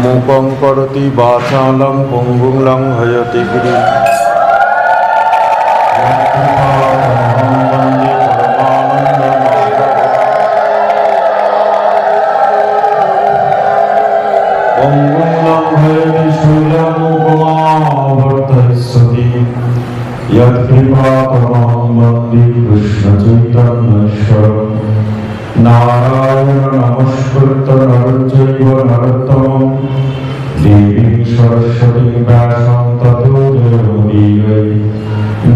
मूकं करोति वाचालं पुंगुं लंघयति गिरिं पुंगुं लंघयति शूलमुपमावर्तयति यत्कृपातमहं वन्दे कृष्णचैतन्येश्वरम् नारायण नमस्कृत्य नरं चैव नरोत्तमं देवीं सरस्वतीं व्यासं ततो जयमुदीरये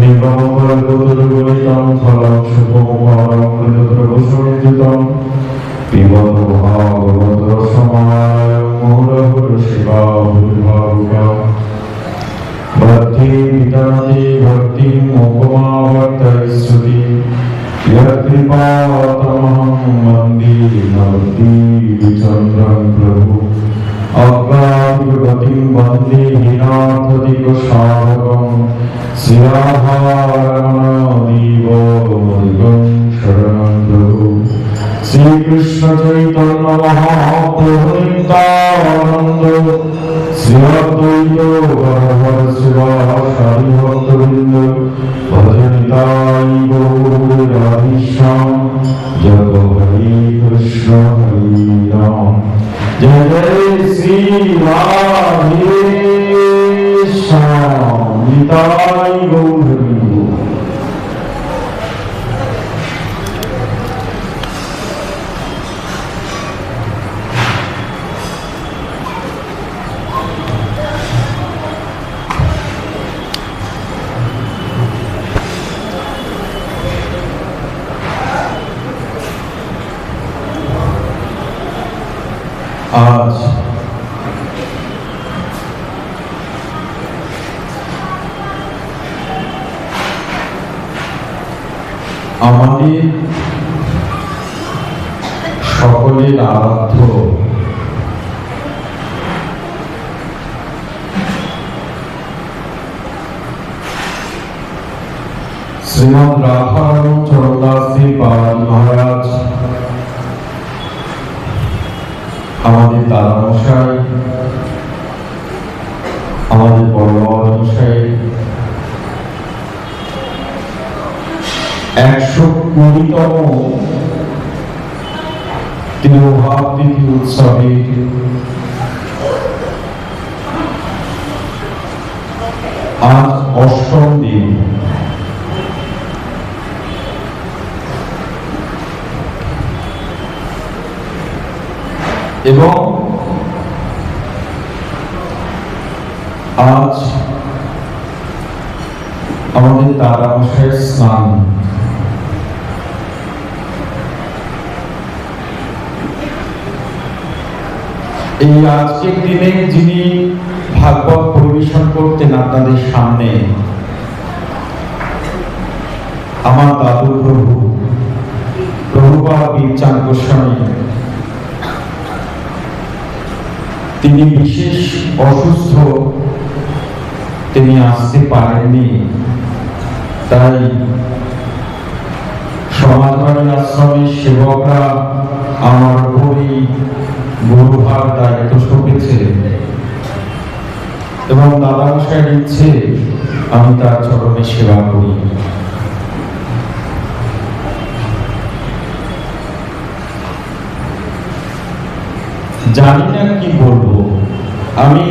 निगमकल्पतरुगलितं फलं सुखमकरं कृतद्रवसंयुतं पिबत भागवतरसमालयं मुहुरमुहुः शिवा भूर्भावुका भक्ति विदधति भक्तिं मुपमावर्तयति यत्कृपातमहं वन्दे नवद्वीपचन्द्रं प्रभु अज्ञातगतिं वन्दे हीनाथदिगसाधकं श्रीराधारमणदेवं शरणं प्रभु श्रीकृष्ण चैतन्य महाप्रभुनित्यानन्द श्री अद्वैत गदाधर शिवासादि भक्तवृन्द भजनिताय गौर राधेश्याम जय हरे कृष्ण हरे राम जय जय श्री राधेश्याम निताय गौर आज আমাদের সকলের আরাধ্য শ্রীমৎ রাধারমণ চরণদাসজি পাল মহারাজ আমাদের দাদা মশাই আমাদের বড় বাবা মশাই 120তম তিরোভাব তিথি উৎসবে আজ অষ্টম দিন। এবং আজ আমাদের দাদা মশাইয়ের স্নান। এই আজকের দিনে যিনি ভাগবত পরিবেশন করতেন আপনাদের সামনে, আমার দাদু প্রভু প্রভুপাদ বীরচাঁদ গোস্বামী, তিনি বিশেষ অসুস্থ, তিনি আসতে পারেননি। তাই সমাজবাড়ি আশ্রমের সেবকরা আমার উপরই গুরুভার দায়িত্ব সঁপেছে এবং দাদা মশাইয়ের ইচ্ছে আমি তার চরণে সেবা করি। জানি না কি বলবো। আমি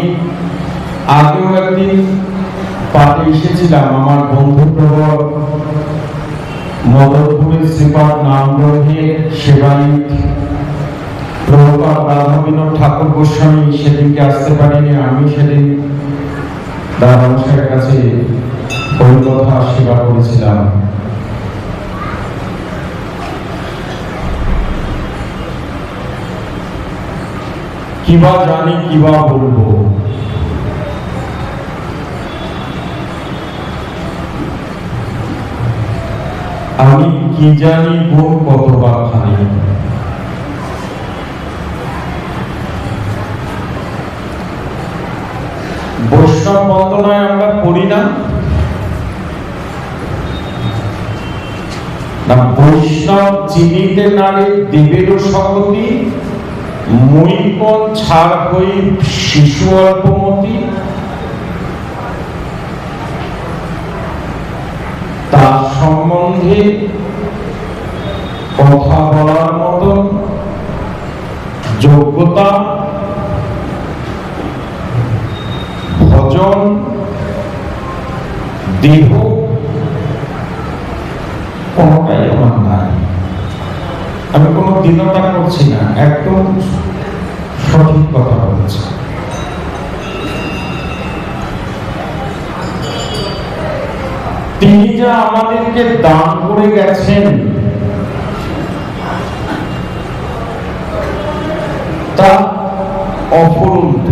আগেও একদিন পাঠে এসেছিলাম, আমার বন্ধু প্রবর মদনপুরের শ্রীপাদ নাম গ্রন্থের সেবায়িত প্রভুপাদ রাধাবিনোদ ঠাকুর গোস্বামী সেদিনকে আসতে পারিনি। আমি সেদিন দাদা মশাইয়ের কাছে ওই কথা সেবা করেছিলাম। কিবা জানি কিবা বলবো। আমি কি জানি গুণ কতবা খানি। বৈষ্ণব বন্দনায় আমরা পড়ি না, বৈষ্ণব চিনিতে নারে দেবেরও সকতি মুই কোন ছাড় হই শিশু অল্পমতি, তার সম্বন্ধে কথা বলার মতো যোগ্যতা, ভজন, দেহ কোনটাই আমার নাই। আমি কোনো দীনতা করছি না, একদম সঠিক কথা বলছি। তিনি যা আমাদেরকে দান করে গেছেন তা অফুরন্ত।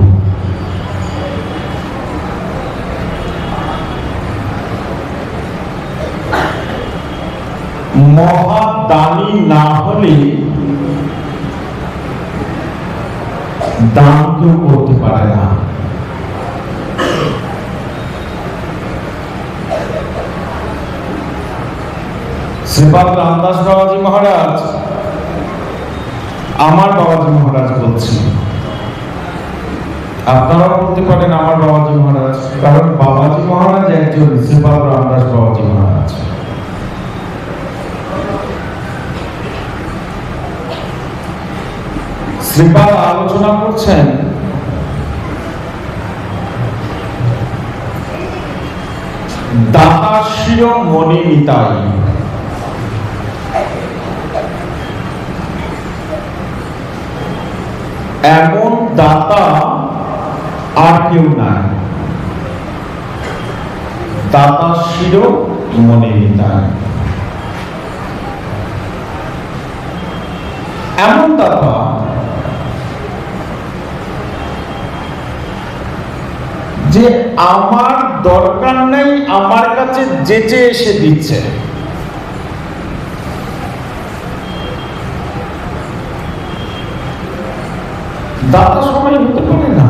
মহাদানী না হলে দান কেউ করতে পারে না। শ্রীপাদ রামদাস বাবাজি মহারাজ, আমার বাবাজি মহারাজ বলছেন, আপনারাও বলতে পারেন আমার বাবাজি মহারাজ, কারণ বাবাজি মহারাজ একজন, শ্রীপাদ রামদাস বাবাজি মহারাজ। শ্রীপাদ আলোচনা করছেন দাতাশ্রীয় মণি নিতাই। এমন দাতা আর কেউ নাই, দাতাশ্রীয় মণি নিতাই। এমন দাতা যে আমার দরকার নেই, আমার কাছে যেচে এসে দিচ্ছে। দাতা সবাই হতে পারে না।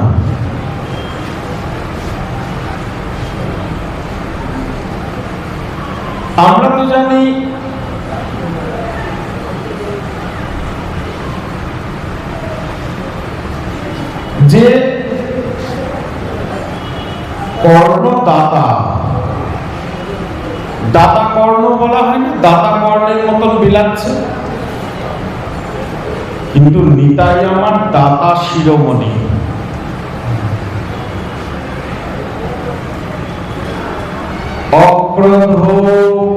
আমরা তো জানি যে কর্ণ দাতা, দাতা কর্ণ বলা হয় না, দাতা কর্ণের মতন বিলাচ্ছে, কিন্তু নিতাই আমার দাতা শিরোমণি। অক্রোধ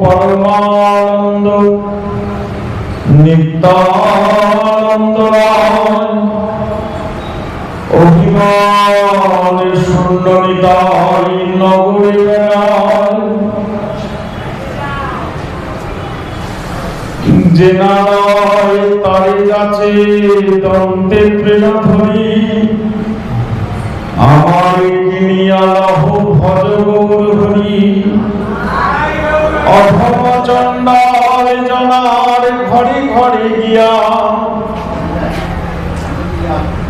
পরমানন্দ নিত্যানন্দ অভিমানে শূন্য নিতাই নগরে যে নারায় তারে কাছে দন্তে প্রেম ধরি আমার কিনিয়া লহ ভজ গৌর হরি। অধম চণ্ডাল জনার ঘরে ঘরে গিয়া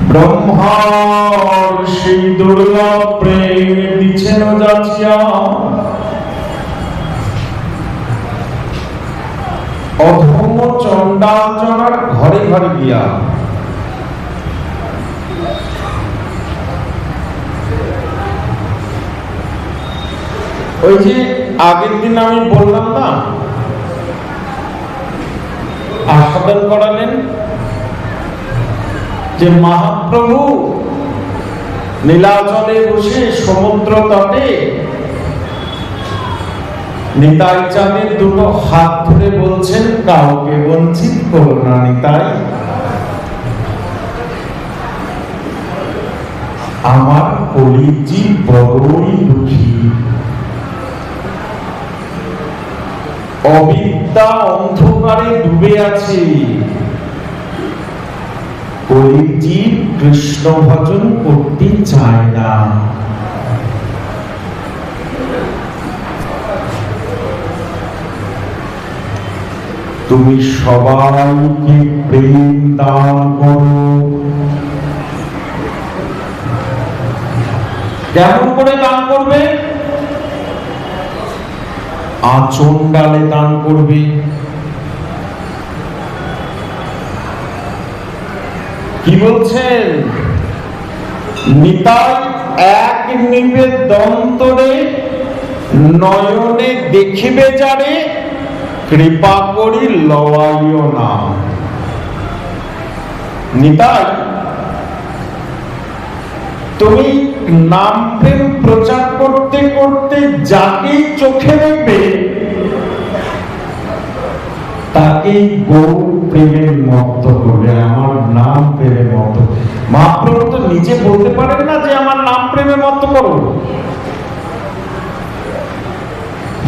ব্রহ্মার সেই দুর্লভ প্রেম দিছেন যাচিয়া। অধম চণ্ডাল জনার ঘরে ঘরে গিয়া ওই যে আগের দিন আমি বললাম না, আস্বাদন করালেন যে মহাপ্রভু নীলাচলে বসে সমুদ্র তটে নিতাই চাঁদের দুটো হাত ধরে বলছেন, কাউকে বঞ্চিত করো না নিতাই, আমার কলিজি বড়ই দুঃখী, অবিদ্যা অন্ধকারে ডুবে আছে, কলিজি কৃষ্ণ ভজন করতে চায় না। তুমি সবাইকে প্রেম দান করো। কেমন করে দান করবে? আচণ্ডালে দান করবে। কি বলছেন? নিতাই এক নিবেদন্তরে নয়নে দেখিবে যারে, কৃপা করি লওয়াইও না। নিতাই, তুমি নাম প্রেম প্রচার করতে করতে যাকে চোখে দেখবে তাকেই গৌর প্রেমের মত্ত করবে, আমার নাম প্রেমের মত্ত। মহাপ্রভু তো নিজে বলতে পারেন না যে আমার নাম প্রেমের মত্ত করো।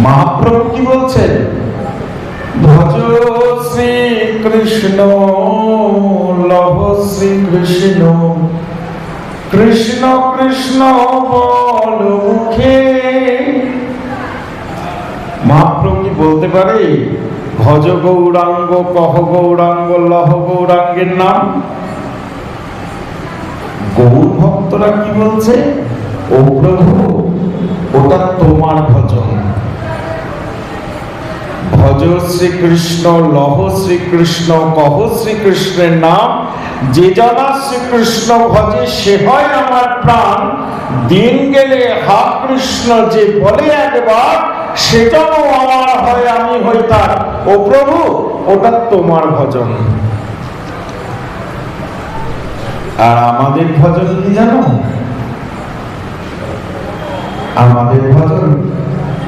মহাপ্রভু কি বলছেন? ভজ শ্রী কৃষ্ণ লভ শ্রী কৃষ্ণ, কৃষ্ণ কৃষ্ণ বল মুখে। মহাপ্রভু কি বলতে পারে ভজ গৌরাঙ্গ, কহ গৌরাঙ্গ, লহ গৌরাঙ্গের নাম? গৌর ভক্তরা কি বলছে? ও প্রভু, ওটা তোমার ভজন। ভজ শ্রীকৃষ্ণ, লহ শ্রীকৃষ্ণ, কহ শ্রীকৃষ্ণের নাম। যে জনা শ্রীকৃষ্ণ ভজে সে হয় আমার প্রাণ। দিন গেলে হা কৃষ্ণ যে বলে একবার, সেজন্য আমার হয়, আমি হই তার। ও প্রভু, ওটা তোমার ভজন। আর আমাদের ভজন কি জানো? আমাদের ভজন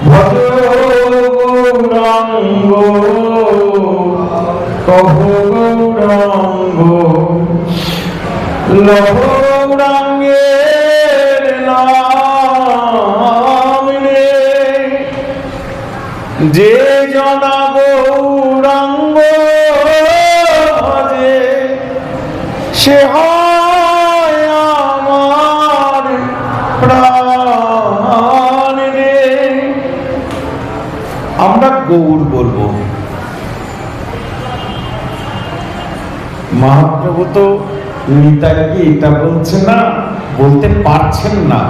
ভজ গৌরাঙ্গ, কহ গৌরাঙ্গ, লহ গৌরাঙ্গের নাম রে। যে জনা গৌরাঙ্গ ভজে সে হয় আমার প্রাণ রে। আমরা গৌর বলবো। মহাপ্রভু তো নিতাইকে এটা বলছেন না, বলতে পারছেন না,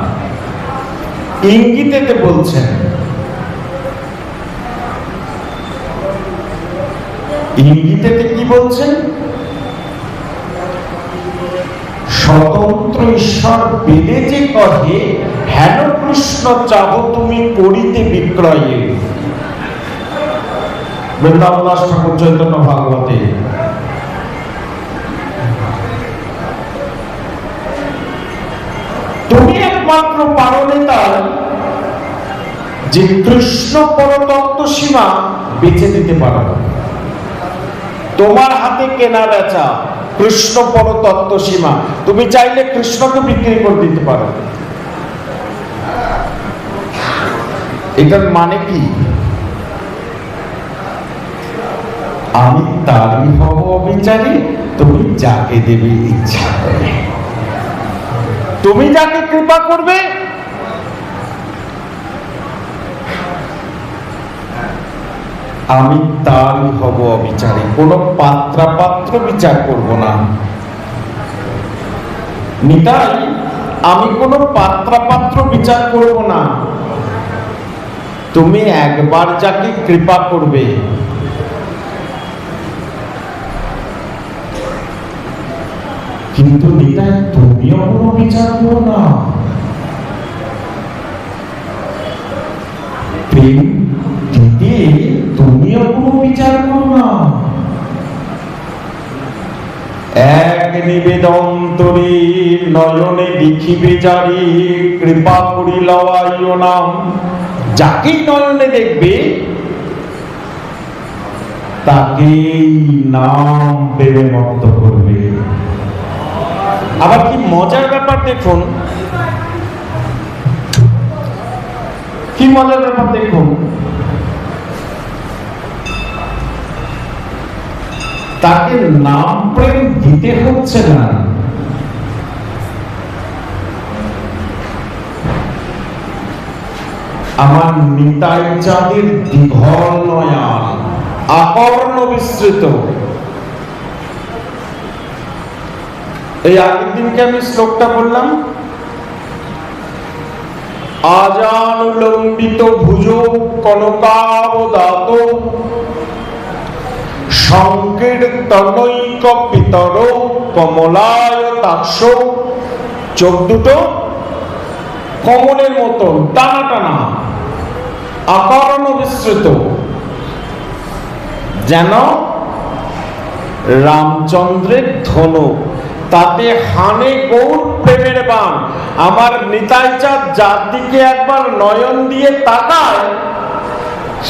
ইঙ্গিতেতে বলছেন। ইঙ্গিতেতে কি বলছেন? স্বতন্ত্র ঈশ্বর বেদে যে কহে, হেন কৃষ্ণ চাহ তুমি করিতে বিক্রয়ে। বৃন্দাবন দাস ঠাকুর চৈতন্য ভাগবতে। তুমি একমাত্র পারো নেতার যে কৃষ্ণ পরতত্ত্ব সীমা বেঁচে দিতে পারো। তোমার হাতে কেনা বেচা কৃষ্ণ পরতত্ত্ব সীমা। তুমি চাইলে কৃষ্ণকে বিক্রি করে দিতে পারো। এটার মানে কি? আমি তারই হব অবিচারী, তুমি যাকে দেবে ইচ্ছা করে, তুমি যাকে কৃপা করবে আমি তারই হব অবিচারী। কোন পাত্রাপাত্র বিচার করব না। নিতাই, আমি কোন পাত্রাপাত্র বিচার করব না। তুমি একবার যাকে কৃপা করবে, কিন্তু নিতাই তুমিও কোনো বিচার করো না। প্রেম দিতে তুমিও কোনো বিচার করো না। এক নিবেদন্তরে নয়নে দেখিবে যারে, কৃপা করি লওয়াইও নাম। যাকেই নয়নে দেখবে তাকেই নাম প্রেমে মত্ত করবে। আবার কি মজার ব্যাপার দেখুন, কি মজার ব্যাপার দেখুন। তাকে নাম প্রেম দিতে হচ্ছে না। আমার নিতাই চাঁদের দীঘল নয়ন, আকর্ণ বিস্তৃত। এই আগের দিনকে আমি শ্লোকটা বললাম, আজানুলম্বিত ভুজ কনকাবদাত, সংকীর্তনৈক পিতর কমলায় তাৎস, চোখ দুটো কমলের মতন টানা টানা, আকরণ বিস্তৃত, যেন রামচন্দ্রের ধনুক, তাতে হানে গৌর প্রেমের বাণ। আমার নিতাই চাঁদ যার দিকে একবার নয়ন দিয়ে তাকায়,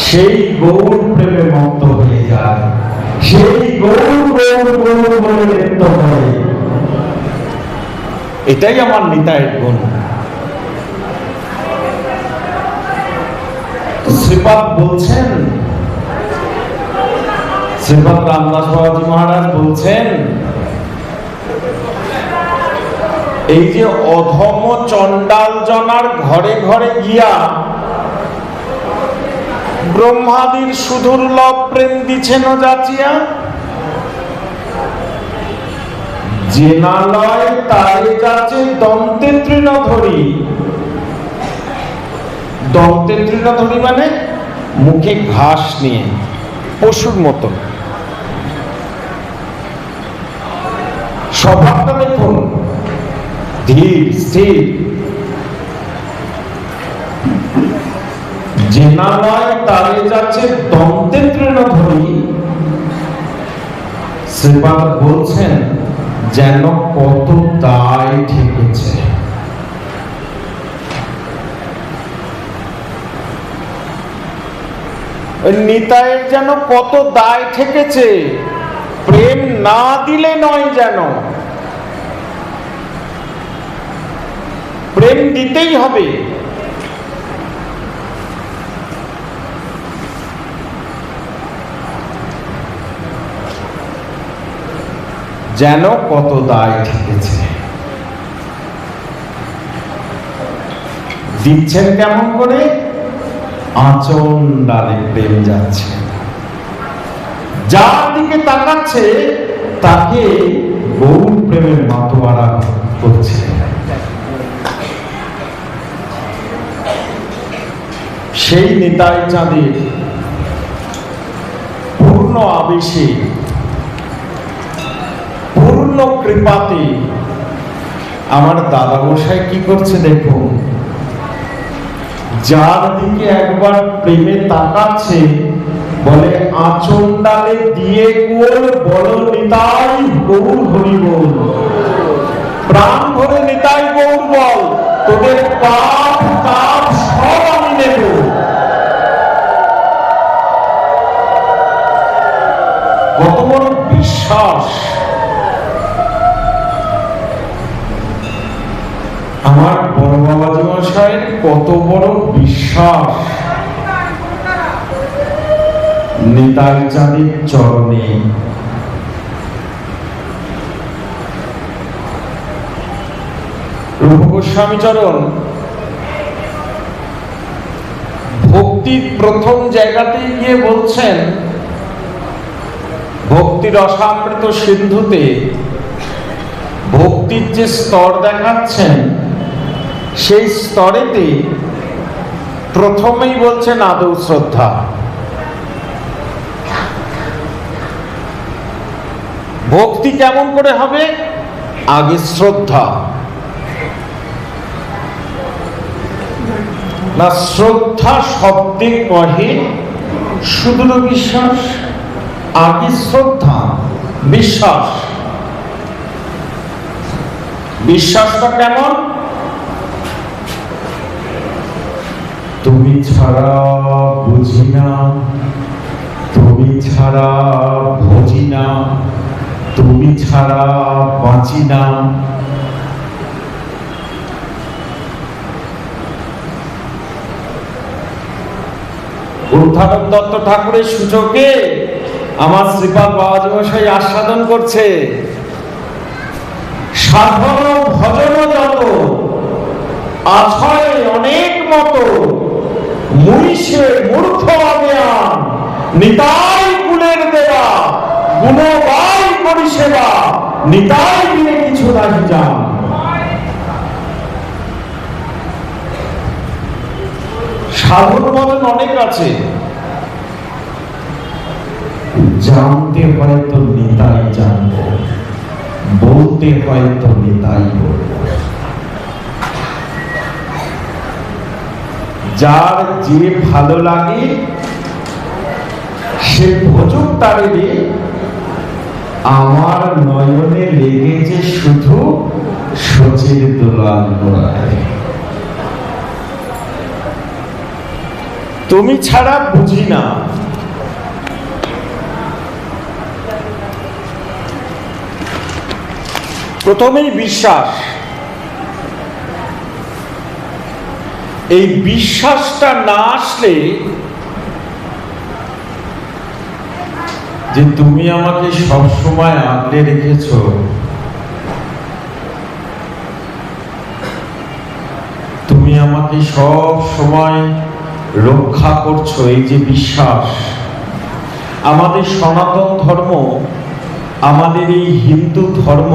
সেই গৌর প্রেমে মত্ত হয়ে যায়, সেই গৌর গৌর গৌর বলে নৃত্য করে। এটাই আমার নিতাইয়ের গুণ। শ্রীপাদ বলছেন, শ্রীপাদ রামদাস বাবাজি মহারাজ বলছেন, এই যে অধম চণ্ডাল জনার ঘরে ঘরে গিয়া ব্রহ্মাদির সুদুর্লভ প্রেম দিছেন যাচিয়া, জেনালয় তারে যাচ্ছে দন্তে তৃণধরি। দন্তে তৃণধরি মানে মুখে ঘাস নিয়ে, পশুর মতন। স্বভাবটা দেখুন, ধীর স্থির। জেনালয় তারে যাচ্ছে দন্তে তৃণধরি। শ্রীপাদ বলছেন যেন কত দায় ঠেকেছে। নিতাইয়ের যেন কত দায় ঠেকেছে, প্রেম না দিলে নয়, যেন প্রেম দিতেই হবে। যেন কত দায় ঠেকেছে। দিচ্ছেন কেমন করে? আচণ্ডালে প্রেম যাচ্ছে, যার দিকে তাকাচ্ছে তাকে গৌর প্রেমের মাতোয়ারা করছে। সেই নিতাই চাঁদের পূর্ণ আবেশে, পূর্ণ কৃপাতে আমার দাদা মশাই কি করছে দেখুন। যার দিকে একবার প্রেমে তাকাচ্ছে বলে আচণ্ডালে দিয়ে গোল, বল নিতাই গৌর হরি বল, প্রাণ ভরে নিতাই গৌর বল, তোদের পাপ তাপ সব আমি নেব। কত বড় বিশ্বাস! আমার বড় বাবাজি মশাইয়ের কত বড় বিশ্বাস নিতাই চাঁদের চরণে। রূপ গোস্বামী চরণ ভক্তির প্রথম জায়গাতে গিয়ে বলছেন, ভক্তির রসামৃত সিন্ধুতে ভক্তির যে স্তর দেখাচ্ছেন, সেই স্তরেতে প্রথমেই বলছেন আদৌ শ্রদ্ধা। ভক্তি কেমন করে হবে? আগে শ্রদ্ধা। না, শ্রদ্ধা শব্দে কহে সুদৃঢ় বিশ্বাস। আগে শ্রদ্ধা, বিশ্বাস। বিশ্বাসটা কেমন? তুমি ছাড়া বুঝি না, তুমি ছাড়া বুঝি না, তুমি ছাড়া বাঁচি না। উদ্ধারক দত্ত ঠাকুরের সূচকে আমার শ্রীপাদ বাবাজি মশাই আস্বাদন করছে, সাধন ভজন যত আছয় অনেক মতো, মুই সে মূর্খ অজ্ঞান, নিতাই কুলের দেওয়া, গুণবাই করি সেবা, নিতাই বিনে কিছু নাহি জান। সাধন ভজন অনেক আছে, জানতে হয়তো নিতাই জানবো। বলতে হয়তো নিতাই বলব। যার যে ভালো লাগে সে ভোজক তারে রে, আমার নয়নে লেগেছে শুধু সচির দোলান গোড়ায়। তুমি ছাড়া বুঝি না, প্রথমেই বিশ্বাস। এই বিশ্বাসটা না আসলে, যে তুমি আমাকে সবসময় আগলে রেখেছ, তুমি আমাকে সব সময় রক্ষা করছো, এই যে বিশ্বাস। আমাদের সনাতন ধর্ম, আমাদের এই হিন্দু ধর্ম,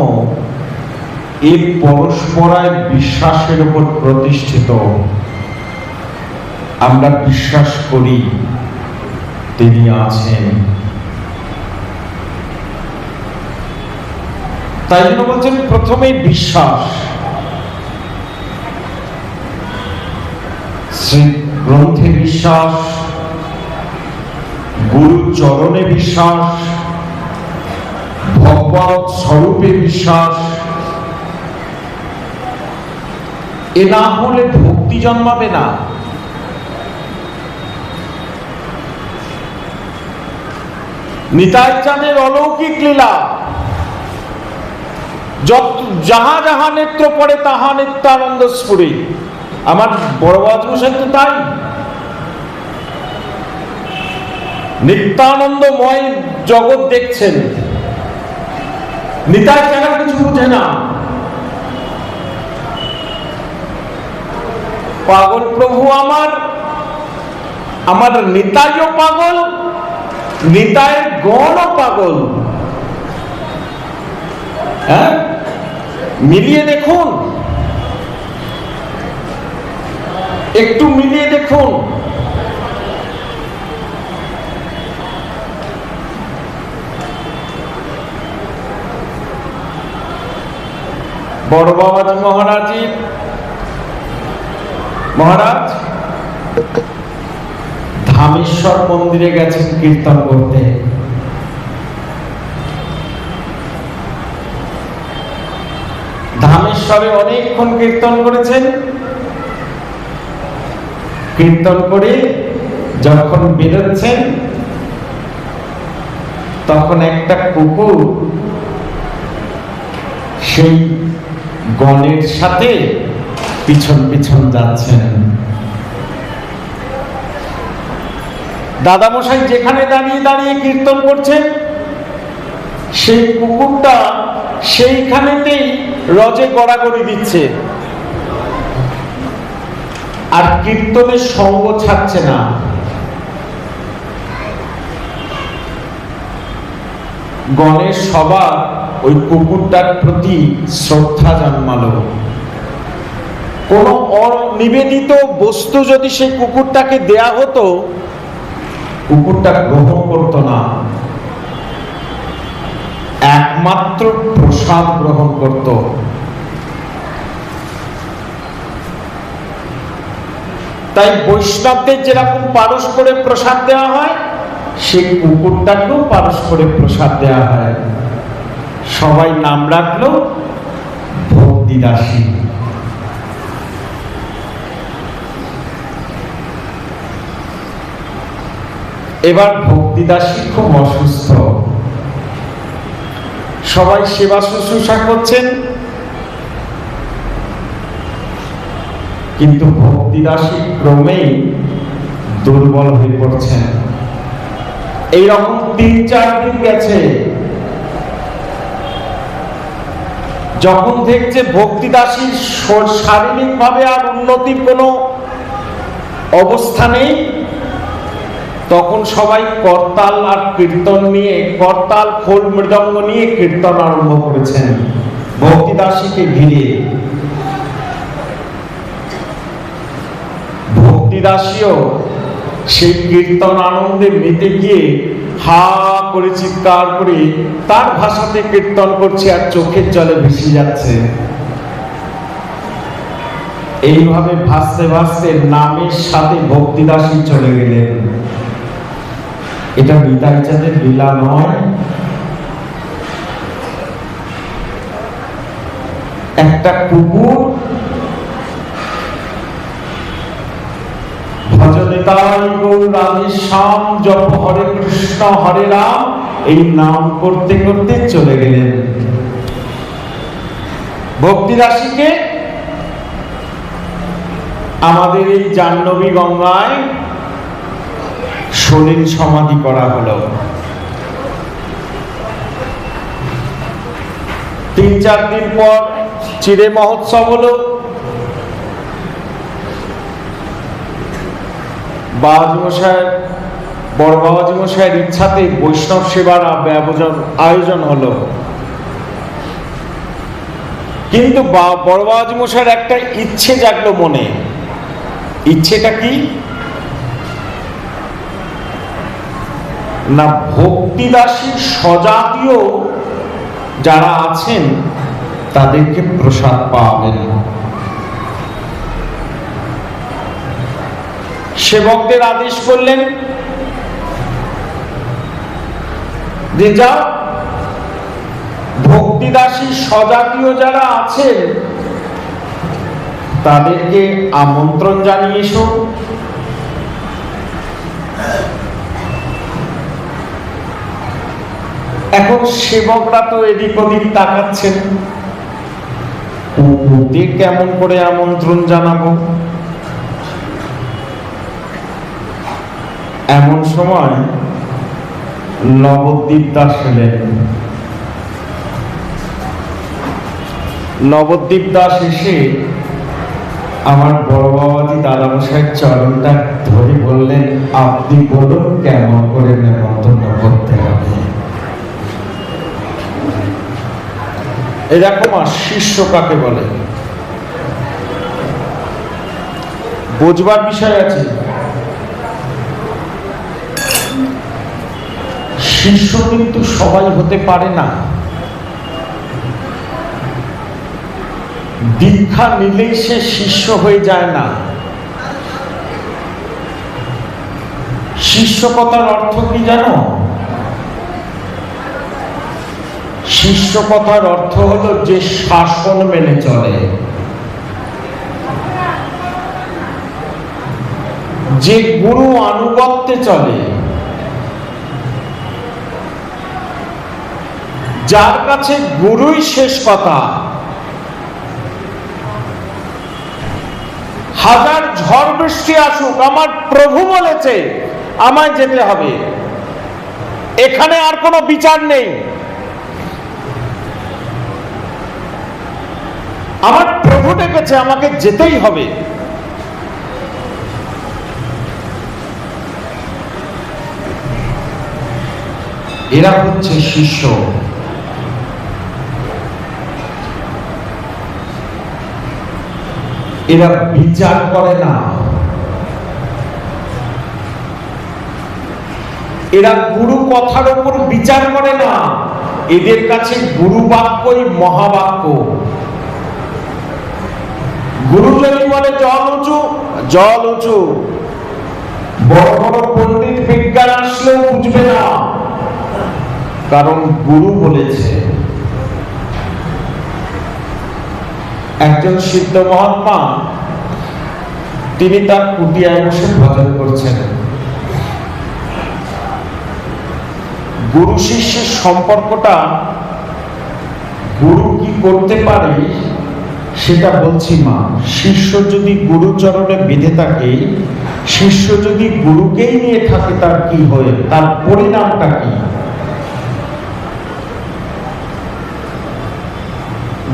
এই পরস্পরায় বিশ্বাসের উপর প্রতিষ্ঠিত। আমরা বিশ্বাস করি তিনি আছেন। তাই জন্য বলছেন প্রথমে বিশ্বাস। শ্রী গ্রন্থে বিশ্বাস, গুরু চরণে বিশ্বাস, ভগবত স্বরূপে বিশ্বাস। এ না হলে ভক্তি জন্মাবে না। নিতাই চাঁদের অলৌকিক লীলা, যাহা যাহা নেত্র পড়ে তাহা নিত্যানন্দ স্ফুরে। আমার বড় বাজমশাই তো তাই, নিত্যানন্দময় জগৎ দেখছেন। নিতাই চাঁদ কিছু বুঝে না। পাগল প্রভু আমার, আমার নিতাইও পাগল, নিতাইয়ের গণও পাগল। হ্যাঁ, মিলিয়ে দেখুন, একটু মিলিয়ে দেখুন। বড় বাবাজি মহারাজ ধামেশ্বর মন্দিরে গেছেন কীর্তন করতে। ধামেশ্বরে অনেকক্ষণ কীর্তন করেছেন। কীর্তন করে যখন বেরোচ্ছেন, তখন একটা কুকুর সেই গণের সাথে পিছন পিছন যাচ্ছেন। দাদামশাই যেখানে দাঁড়িয়ে দাঁড়িয়ে কীর্তন করছেন, সেই কুকুরটা সেইখানেতেই রজে গড়াগড়ি দিচ্ছে, আর কীর্তনের সঙ্গ ছাড়ছে না। গণের সবার ওই কুকুরটার প্রতি শ্রদ্ধা জন্মালো। কোন অনিবেদিত বস্তু যদি সেই কুকুরটাকে দেয়া হতো, কুকুরটা গ্রহণ করত না, একমাত্র প্রসাদ গ্রহণ করত। তাই বৈষ্ণবদের যেরকম পারস করে প্রসাদ দেওয়া হয়, সেই কুকুরটাকেও পারস করে প্রসাদ দেওয়া হয়। সবাই নাম রাখলো ভক্তিদাসী। এবার ভক্তিদাসী খুব অসুস্থ, সবাই সেবা শুশ্রূষা করছেন, কিন্তু ভক্তিদাসী ক্রমেই দুর্বল হয়ে পড়ছেন। এইরকম ৩-৪ দিন গেছে। যখন দেখছে ভক্তিদাসীর শারীরিক ভাবে আর উন্নতির কোনো অবস্থা নেই, তখন সবাই করতাল আর কীর্তন নিয়ে, করতাল খোল মৃদঙ্গ নিয়ে কীর্তন আরম্ভ করেছেন ভক্তিদাসীকে ঘিরে। ভক্তিদাসীও সেই কীর্তন আনন্দে মেতে গিয়ে হা করে চিৎকার করে তার ভাষাতে কীর্তন করছে আর চোখের জলে ভেসে যাচ্ছে। এইভাবে ভাসতে ভাসতে নামের সাথে ভক্তিদাসী চলে গেলেন। এটা নিতাই চাঁদের লীলা নয়। একটা কুকুর ভজনিতাই গৌর রাধে শ্যাম জপ হরে কৃষ্ণ হরে রাম এই নাম করতে করতে চলে গেলেন। ভক্তিদাসীকে আমাদের এই জাহ্নবী গঙ্গায় সলিল সমাধি করা হলো। 3-4 দিন পর চিরে মহোৎসব হলো। বাবাজি মশাই, বড় বাবাজি মশাইয়ের ইচ্ছাতে বৈষ্ণব সেবার আয়োজন হলো। কিন্তু বড় বাবাজি মশাইয়ের একটা ইচ্ছে জাগলো মনে। ইচ্ছেটা কি না, ভক্তিদাসী স্বজাতীয় যারা আছেন তাদেরকে প্রসাদ পাওয়াবেন। সেবকদের আদেশ করলেন যে যাও, ভক্তিদাসী স্বজাতীয় যারা আছেন তাদেরকে আমন্ত্রণ জানিয়ে এসো। এখন সেবকরা তো এদিক ওদিক তাকাচ্ছেন, ওদের কেমন করে আমন্ত্রণ জানাবো। এমন সময় নবদ্বীপ দাস এলেন। নবদ্বীপ দাস এসে আমার বড় বাবাজি দাদামশাইয়ের চরণটা ধরে বললেন, আপনি বলুন কেমন করে নেমন্তন্ন করতে হবে। এরকম আর শিষ্য কাকে বলে বুঝবার বিষয় আছে। শিষ্য কিন্তু সবাই হতে পারে না। দীক্ষা নিলেই সে শিষ্য হয়ে যায় না। শিষ্যকতার অর্থ কি জানো? শিষ্যকতার অর্থ হলো যে শাসন মেনে চলে, যে গুরু আনুগত্যে চলে, যার কাছে গুরুই শেষ কথা। হাজার ঝড় বৃষ্টি আসুক, আমার প্রভু বলেছে আমায় যেতে হবে, এখানে আর কোনো বিচার নেই। আমার প্রভু ডেকেছে, আমাকে যেতেই হবে। এরা হচ্ছে শিষ্য। এরা বিচার করে না, এরা গুরু কথার উপর বিচার করে না। এদের কাছে গুরু বাক্যই মহাবাক্য। গুরু যদি বলে জল উঁচু, জল উঁচু। বড় বড় পণ্ডিত বিজ্ঞান আসলেও বুঝবে না, কারণ গুরু বলেছে। একজন সিদ্ধ মহাত্মা, তিনি তার কুটিয়ায় বসে ভজন করছেন। গুরু শিষ্যের সম্পর্কটা গুরু কি করতে পারে সেটা বলছি মা। শিষ্য যদি গুরুচরণে বেঁধে থাকে, শিষ্য যদি গুরুকেই নিয়ে থাকে, তার কি হয়, তার পরিণামটা কি?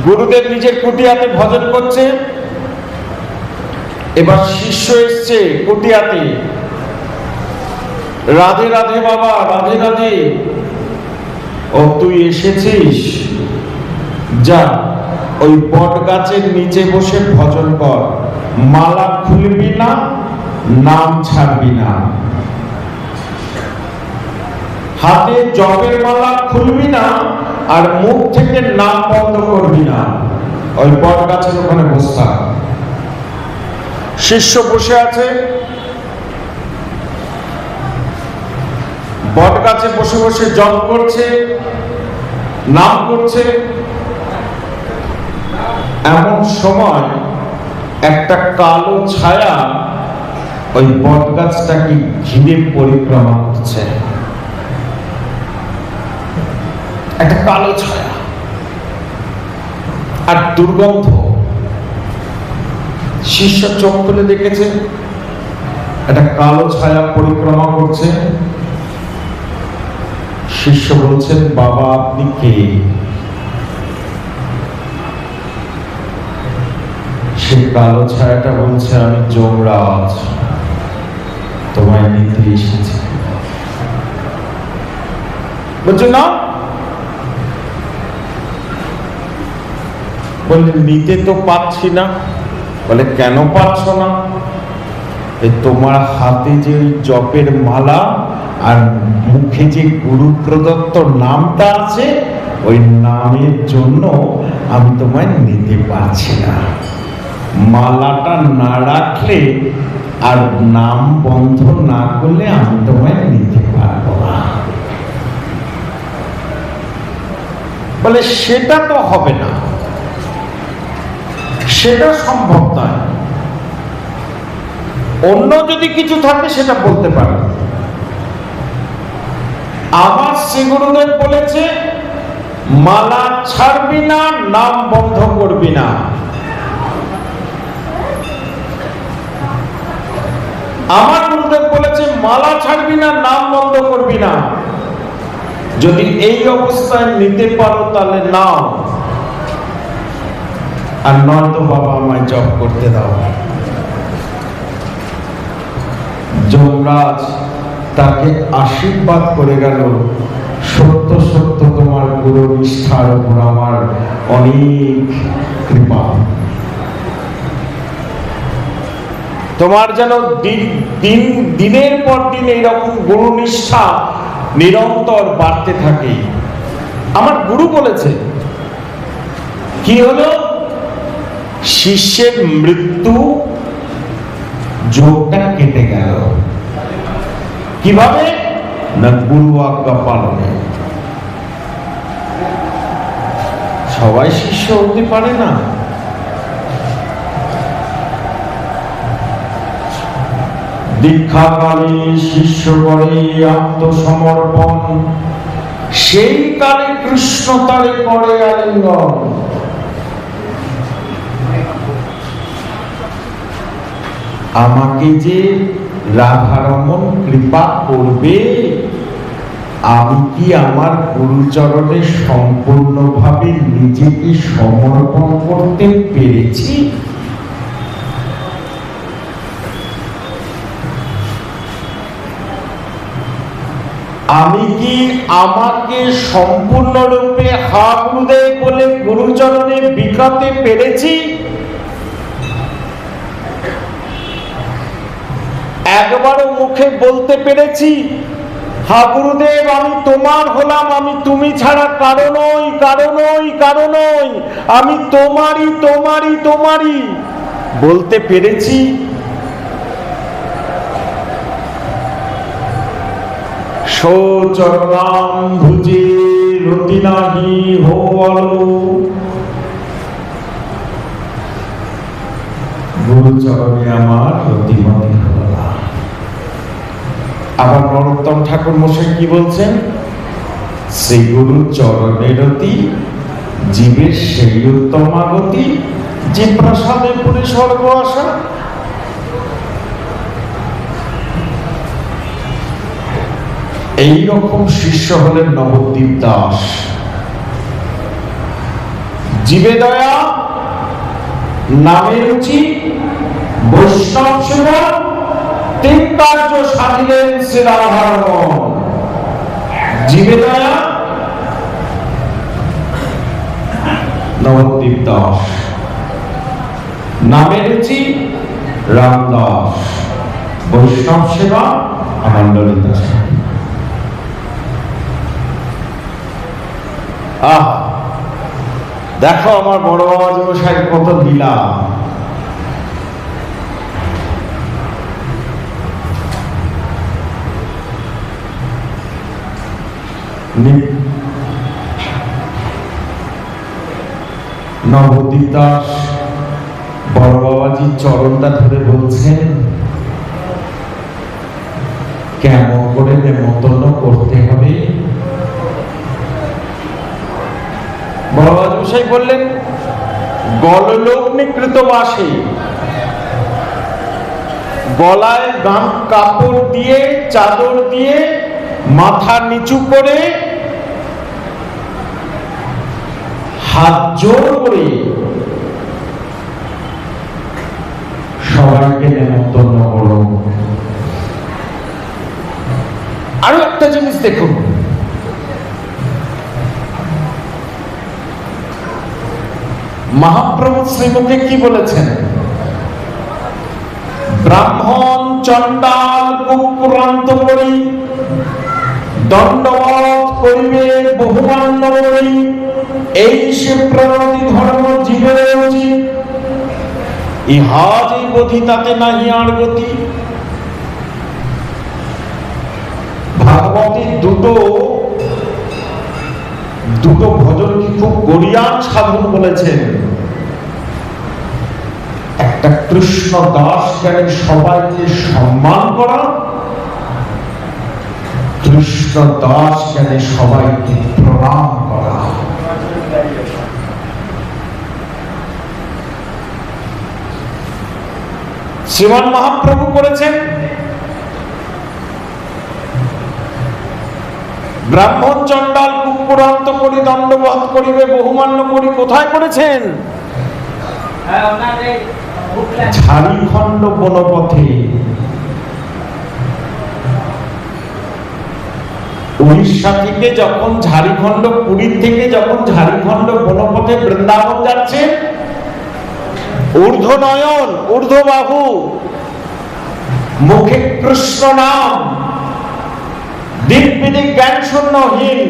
গুরুদেব নিজের কুটিয়াতে ভজন করছে, এবার শিষ্য এসছে কুটিয়াতে, রাধে রাধে বাবা, রাধে রাধে। ও তুই এসেছিস, যা ওই বট গাছের নিচে বসে ভজন কর, মালা খুলবি না, নাম ছাড়বি না। হাতে জপের মালা খুলবি না, আর মুখ থেকে নাম বন্ধ করবি না। ওই বট গাছের ওখানে বসে থাক। শিষ্য বসে আছে, বট গাছে বসে বসে জপ করছে, নাম করছে। এমন সময় একটা কালো ছায়া ওই বট গাছটাকে ঘিরে পরিক্রমা করছে। একটা কালো ছায়া আর দুর্গন্ধ। শিষ্য চোখ খুলে দেখেছে একটা কালো ছায়া পরিক্রমা করছে। শিষ্য বলছেন, বাবা আপনি কে? সেই কালো ছায়াটা বলছে, আমি যমরাজ, তোমায় নিতে এসেছি। বলছে না, বলে নিতে তো পাচ্ছি না। বলে কেন পাচ্ছ না? তোমার হাতে যে ওই জপের মালা আর মুখে যে গুরু প্রদত্ত নামটা আছে, ওই নামের জন্য আমি তোমায় নিতে পারছি না। মালাটা না রাখলে আর নাম বন্ধ না করলে আমি তোমায় নিতে পারবো না। বলে সেটা তো হবে না, সেটা সম্ভব নয়। অন্য যদি কিছু থাকে সেটা বলতে পারে। আমার শ্রী গুরুদেব বলেছে, মালা ছাড়বি না, নাম বন্ধ করবি না। আমার গুরুদেব বলেছে, মালা ছাড়বি না, নাম বন্ধ করবি না। যদি এই অবস্থায় নিতে পারো তাহলে নাও, আর নয়তো বাবা আমায় জপ করতে দাও। যমরাজ তাকে আশীর্বাদ করে গেল, সত্য সত্য তোমার গুরু নিষ্ঠার উপর আমার অনেক কৃপা। তোমার যেন দিনের পর দিন এইরকম গুরু নিষ্ঠা নিরন্তর বাড়তে থাকে। আমার গুরু বলেছে, কি হলো? শিষ্যের মৃত্যু যোগটা কেটে গেল। কিভাবে? না গুরু আজ্ঞা পালনে। সবাই শিষ্য হতে পারে না। দীক্ষাকালে শিষ্য করে আত্মসমর্পণ, সেই কালে কৃষ্ণ তারে করে আলিঙ্গন। আমাকে যে রাধারমণ কৃপা করবে, আমি কি আমার গুরুচরণে সম্পূর্ণভাবে নিজেকে সমর্পণ করতে পেরেছি? আমি কি আমাকে সম্পূর্ণরূপে হা গুরুদেব বলে গুরুচরণে বিকাতে পেরেছি? একবারও মুখে বলতে পেরেছি, হা গুরুদেব আমি তোমার হলাম, আমি তুমি ছাড়া কারো নই, কারো নই, কারো নই, আমি তোমারই, তোমারই, তোমারই বলতে পেরেছি? সচরণাম ভুজে রতি নাহি হোয়ালো। গুরুচরণে আমার রতিমতি হলো না। আবার নরোত্তম ঠাকুর মশাই কি বলছেন? শ্রী গুরু চরণে রতি, জীবের সেই উত্তমাগতি, যে প্রসাদে পুরে স্বর্গ আসা। এইরকম শিষ্য হলেন নবদ্বীপ দাস। জীবে দয়া, নামে রুচি, বৈষ্ণব সেবা, তিন কার্য সাধিলেন শ্রী রাধারমণ। জীবে দয়া, নবদ্বীপ দাস, নামে রুচি রামদাস, বৈষ্ণব সেবা আমার ললিতা। আহ, দেখো আমার বড় বাবা মশাই কত লীলা। নবদ্বীপ দাস বড় বাবাজির চরণটা ধরে বলছেন, কেমন করে নেমন্তন্ন করতে হবে। বড় বাবা মশাই বললেন, গললগ্নিকৃত বাসে, গলায় গাম কাপড় দিয়ে চাদর দিয়ে মাথা নিচু করে হাত জোর করে সবাইকে নেমন্তন্ন করো। আরো একটা জিনিস দেখুন, মহাপ্রভু শ্রীমুখে কি বলেছেন? ব্রাহ্মণ চণ্ডাল কুকুরান্ত করি দণ্ডবধ করিবে বহুমান্য করি, এই সে প্রণতি ধর্ম জীবের উচিত, ইহা যে গতি তাতে নাহি আর গতি। ভাগবতের দুটো ভজন কি খুব গরিয়ান সাধন বলেছেন। একটা কৃষ্ণ দাস জ্ঞানে সবাইকে সম্মান করা, কৃষ্ণ দাস জ্ঞানে সবাইকে প্রণাম করা। শ্রীমান মহাপ্রভু করেছেন। ব্রাহ্মণ চণ্ডাল কুকুরান্ত করি দণ্ডবধ করিবে বহুমান্য করি, কোথায় করেছেন? ঝাড়িখণ্ড বনপথে। উড়িষ্যা থেকে যখন ঝাড়িখণ্ড, পুরীর থেকে যখন ঝাড়িখণ্ড বনপথে বৃন্দাবন যাচ্ছে, ঊর্ধ্ব নয়ন ঊর্ধ্ব বাহু, মুখে কৃষ্ণ নাম, দিক বিদিক জ্ঞান শূন্যহীন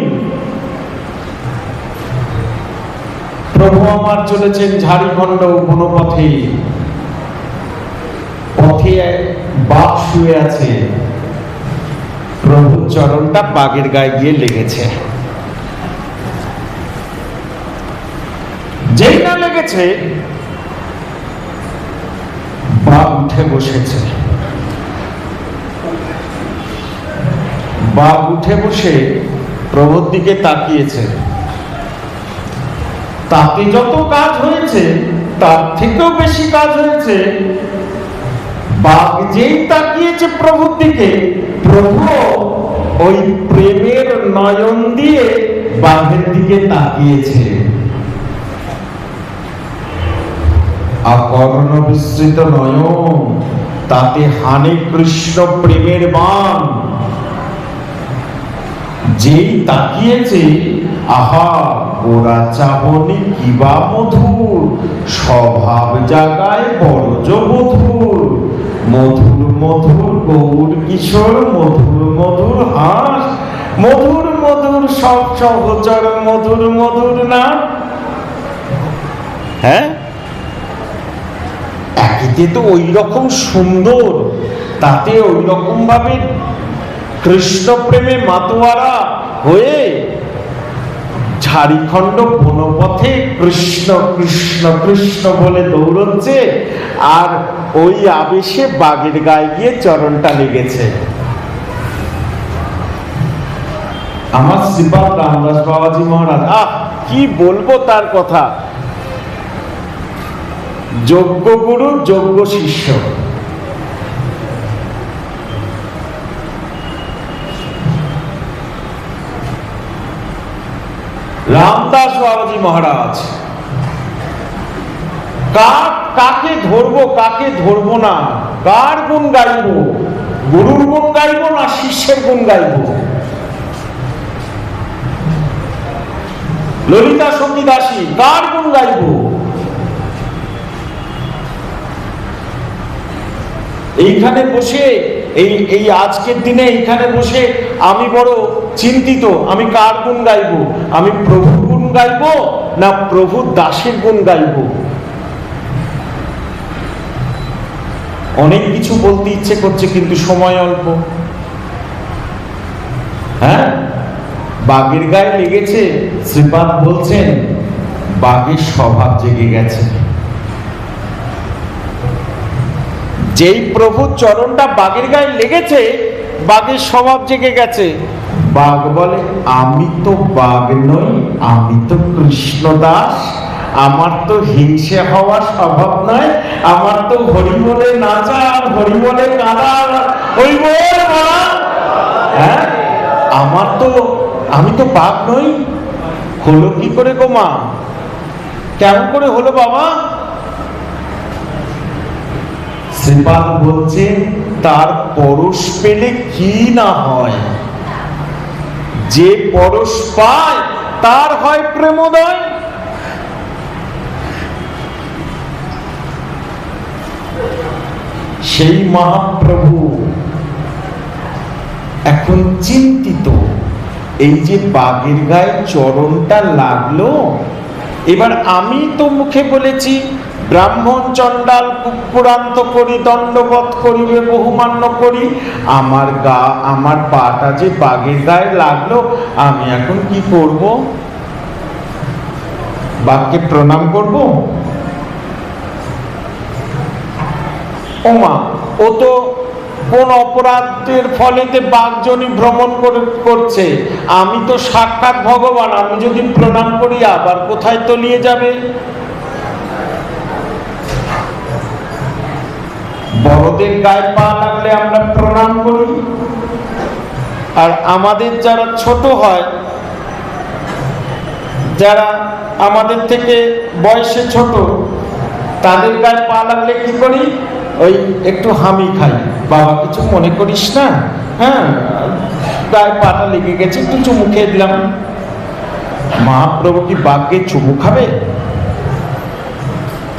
প্রভু আমার চলেছেন ঝাড়িখণ্ড বনপথে। পথে বাঘ শুয়ে আছে, প্রভুর চরণটা বাঘের গায়ে গিয়ে লেগেছে। যেই না লেগেছে, বাঘ উঠে বসেছে। বাঘ উঠে বসে প্রভুর দিকে তাকিয়েছে। তাতে যত কাজ হয়েছে তার থেকেও বেশি কাজ হয়েছে। বাঘ যেই তাকিয়েছে প্রভুর দিকে, প্রভু ওই প্রেমের নয়ন দিয়ে বাঘের দিকে তাকিয়েছে। আকর্ণ বিস্তৃত নয়ন, তাতে হানে কৃষ্ণ প্রেমের বাণ। যেই তাকিয়েছে, আহা গোরা চাবনি কিবা মধুর, স্বভাব জাগায় বড়জ মধুর, মধুর মধুর গৌর কিশোর, মধুর মধুর হাস, মধুর মধুর সব সহচর, মধুর মধুর না। হ্যাঁ, একেতে তো ওই রকম সুন্দর, তাতে ওই রকম ভাবে কৃষ্ণ প্রেমে মাতোয়ারা হয়ে ঝাড়িখণ্ড বনপথে কৃষ্ণ কৃষ্ণ কৃষ্ণ বলে দৌড়চ্ছে, আর ওই আবেশে বাঘের গায়ে গিয়ে চরণটা লেগেছে। আমার শ্রীপাদ রামদাস বাবাজি মহারাজ, কি বলবো তার কথা। যোগ্য গুরু যোগ্য শিষ্য। রামদাস বাবাজি মহারাজ কাকে ধরবো কাকে ধরবো না, কার গুণ গাইবো, গুরুর গুণ গাইবো না শিষ্যের গুণ গাইবো। ললিতা সখী দাসী, কার গুণ গাইবো? এইখানে বসে এই আজকের দিনে এইখানে বসে আমি বড় চিন্তিত, আমি কার গুণ গাইবো? আমি প্রভুর গুণ গাইবো না প্রভু দাসের গুণ গাইবো? অনেক কিছু বলতে ইচ্ছে করছে, কিন্তু সময় অল্প। হ্যাঁ, বাঘের গায়ে লেগেছে, শ্রীপাদ বলছেন বাঘের স্বভাব জেগে গেছে। যেই প্রভুর চরণটা বাঘের গায়ে লেগেছে, বাঘের স্বভাব জেগে গেছে। বাঘ বলে, আমি তো বাঘ নই, আমি তো কৃষ্ণ দাস, আমার তো হিংসে হওয়ার স্বভাব নয়, আমার তো হরি বলে নাচা আর হরি বলে কাঁদা, হরি বল বলা। হ্যাঁ, আমি তো বাঘ নই। হলো কি করে গো মা? কেমন করে হলো বাবা? শ্রীপাদ বলছেন, তার পরশ পেলে কি না হয়। যে পরশ পায় তার হয় প্রেমোদয়। সেই মহাপ্রভু এখন চিন্তিত, এই যে বাঘের গায়ে চরণটা লাগলো, এবার আমি তো মুখে বলেছি ব্রাহ্মণ চণ্ডাল কুকুরান্ত করি, দণ্ডবধ করিবে বহুমান্য করি, আমার পাটা যে বাঘের গায়ে লাগলো, আমি এখন কি করব? বাঘকে প্রণাম করব? ওমা, ও তো কোন অপরাধের ফলেতে বাঘজনী ভ্রমণ করছে, আমি তো সাক্ষাৎ ভগবান, আমি যদি প্রণাম করি আবার কোথায় তলিয়ে যাবে। বড়দের গায়ে পা লাগলে আমরা প্রণাম করি, আর আমাদের যারা ছোট হয়, যারা আমাদের থেকে বয়সে ছোট, তাদের গায়ে পা লাগলে কি করি? ওই একটু হামি খাই, বাবা কিছু মনে করিস না, হ্যাঁ গায়ে পাটা লেগে গেছে, একটু চুমু খেয়ে দিলাম। মহাপ্রভু কি বাঘকে চুমু খাবে?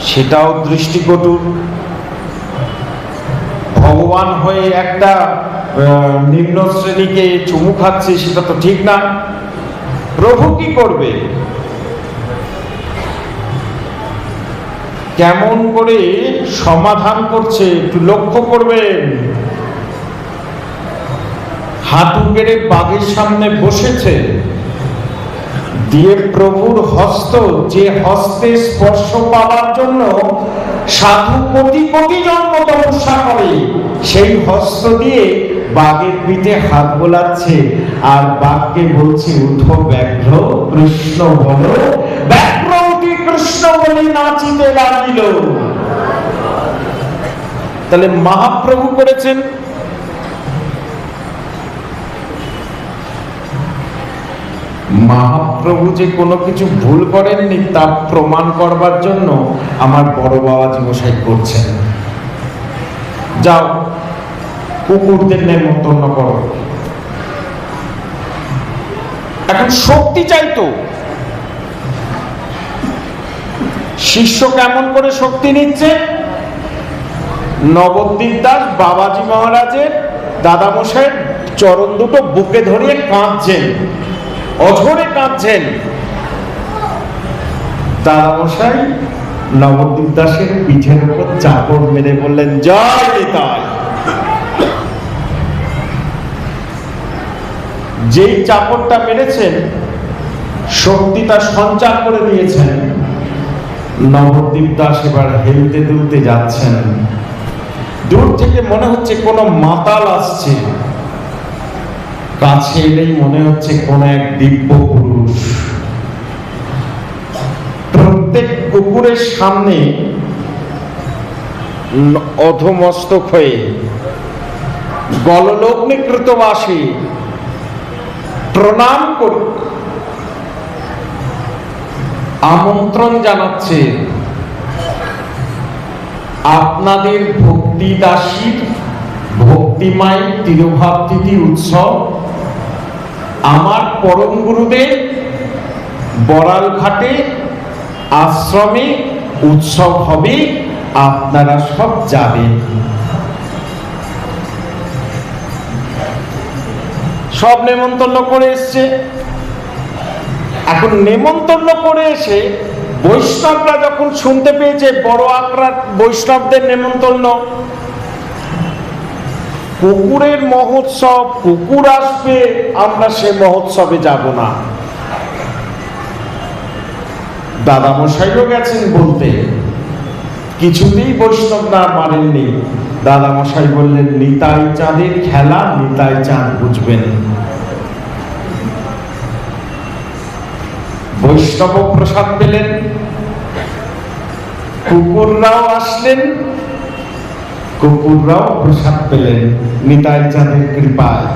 সেটাও দৃষ্টিকটু। ভগবান হয়ে একটা নিম্ন শ্রেণীকে চুমু খাচ্ছে, সেটা তো ঠিক না। প্রভু কি করবে? কেমন করে সমাধান করছে একটু লক্ষ্য করবেন। হাঁটু গেড়ে বাঘের সামনে বসেছে, দিয়ে প্রভুর হস্ত, যে হস্তে স্পর্শ পাওয়ার জন্য সাধু কোটি কোটি জন্ম তপস্যা করে, সেই হস্ত দিয়ে বাঘের পিঠে হাত বোলাচ্ছে, আর বাঘকে বলছে, উঠো ব্যাঘ্র, কৃষ্ণ বলো। ব্যাঘ্র উঠি কৃষ্ণ বলে নাচিতে লাগিল। তাহলে মহাপ্রভু করেছেন। মহাপ্রভু যে কোনো কিছু ভুল করেননি তা প্রমাণ করবার জন্য আমার বড় বাবাজি মশাই করছেন। যাও কুকুরদের নেমন্তন্ন করো। এখন শক্তি চাইতো, শিষ্য কেমন করে শক্তি নিচ্ছে? নবদ্বীপ দাস বাবাজি মহারাজের দাদামশাইয়ের চরণ দুটো বুকে ধরিয়ে কাঁদছেন, অঝরে কাঁদছেন। দাদামশাই নবদ্বীপ দাসের পিঠের উপর চাপড় মেরে বললেন, জয় নিতাই। যেই চাপড়টা মেরেছেন, শক্তিটা সঞ্চার করে দিয়েছেন। নবদ্বীপ দাস এবার হেলতে দুলতে যাচ্ছেন। দূর থেকে মনে হচ্ছে কোন মাতাল আসছে, কাছে এলেই মনে হচ্ছে কোন এক দিব্য পুরুষ। প্রত্যেক কুকুরের সামনে অধমস্তক হয়ে গললগ্নে কৃতবাসী প্রণাম করে আমন্ত্রণ জানাচ্ছে, আপনাদের ভক্তি দাসীর ভক্তিময় তিরোভাব তিথি উৎসব আমার পরম গুরুদেব বড়াল ঘাটে আশ্রমে উৎসব হবে, আপনারা সব যাবেন। সব নেমন্তন্ন করে এসছে। এখন নেমন্তন্ন করে এসে বৈষ্ণবরা যখন শুনতে পেয়েছে বড় আক্রার বৈষ্ণবদের নেমন্তন্ন, কুকুরের মহোৎসব, কুকুর আসবে, আমরা সে মহোৎসবে যাব না। দাদামশাইও গেছেন বলতে, কিছুতেই বৈষ্ণব না মানেননি। দাদামশাই বললেন, নিতাই চাঁদের খেলা, নিতাই চাঁদ বুঝবেন। বৈষ্ণব প্রসাদ পেলেন, কুকুররাও আসলেন, কুকুররাও প্রসাদ পেলেন নিতাই চাঁদের কৃপায়।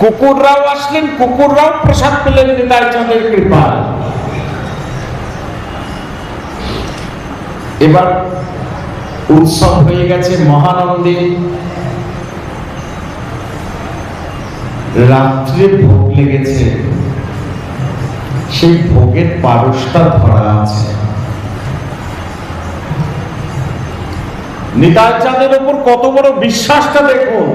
কুকুররাও আসলেন, কুকুররাও প্রসাদ পেলেন নিতাই চাঁদের কৃপায়। এবার উৎসব হয়ে গেছে মহানন্দে। রাত্রে ভোগ লেগেছে, সেই ভোগের পারসটা ধরা আছে। নিতাই চাঁদের উপর কত বড় বিশ্বাসটা দেখুন,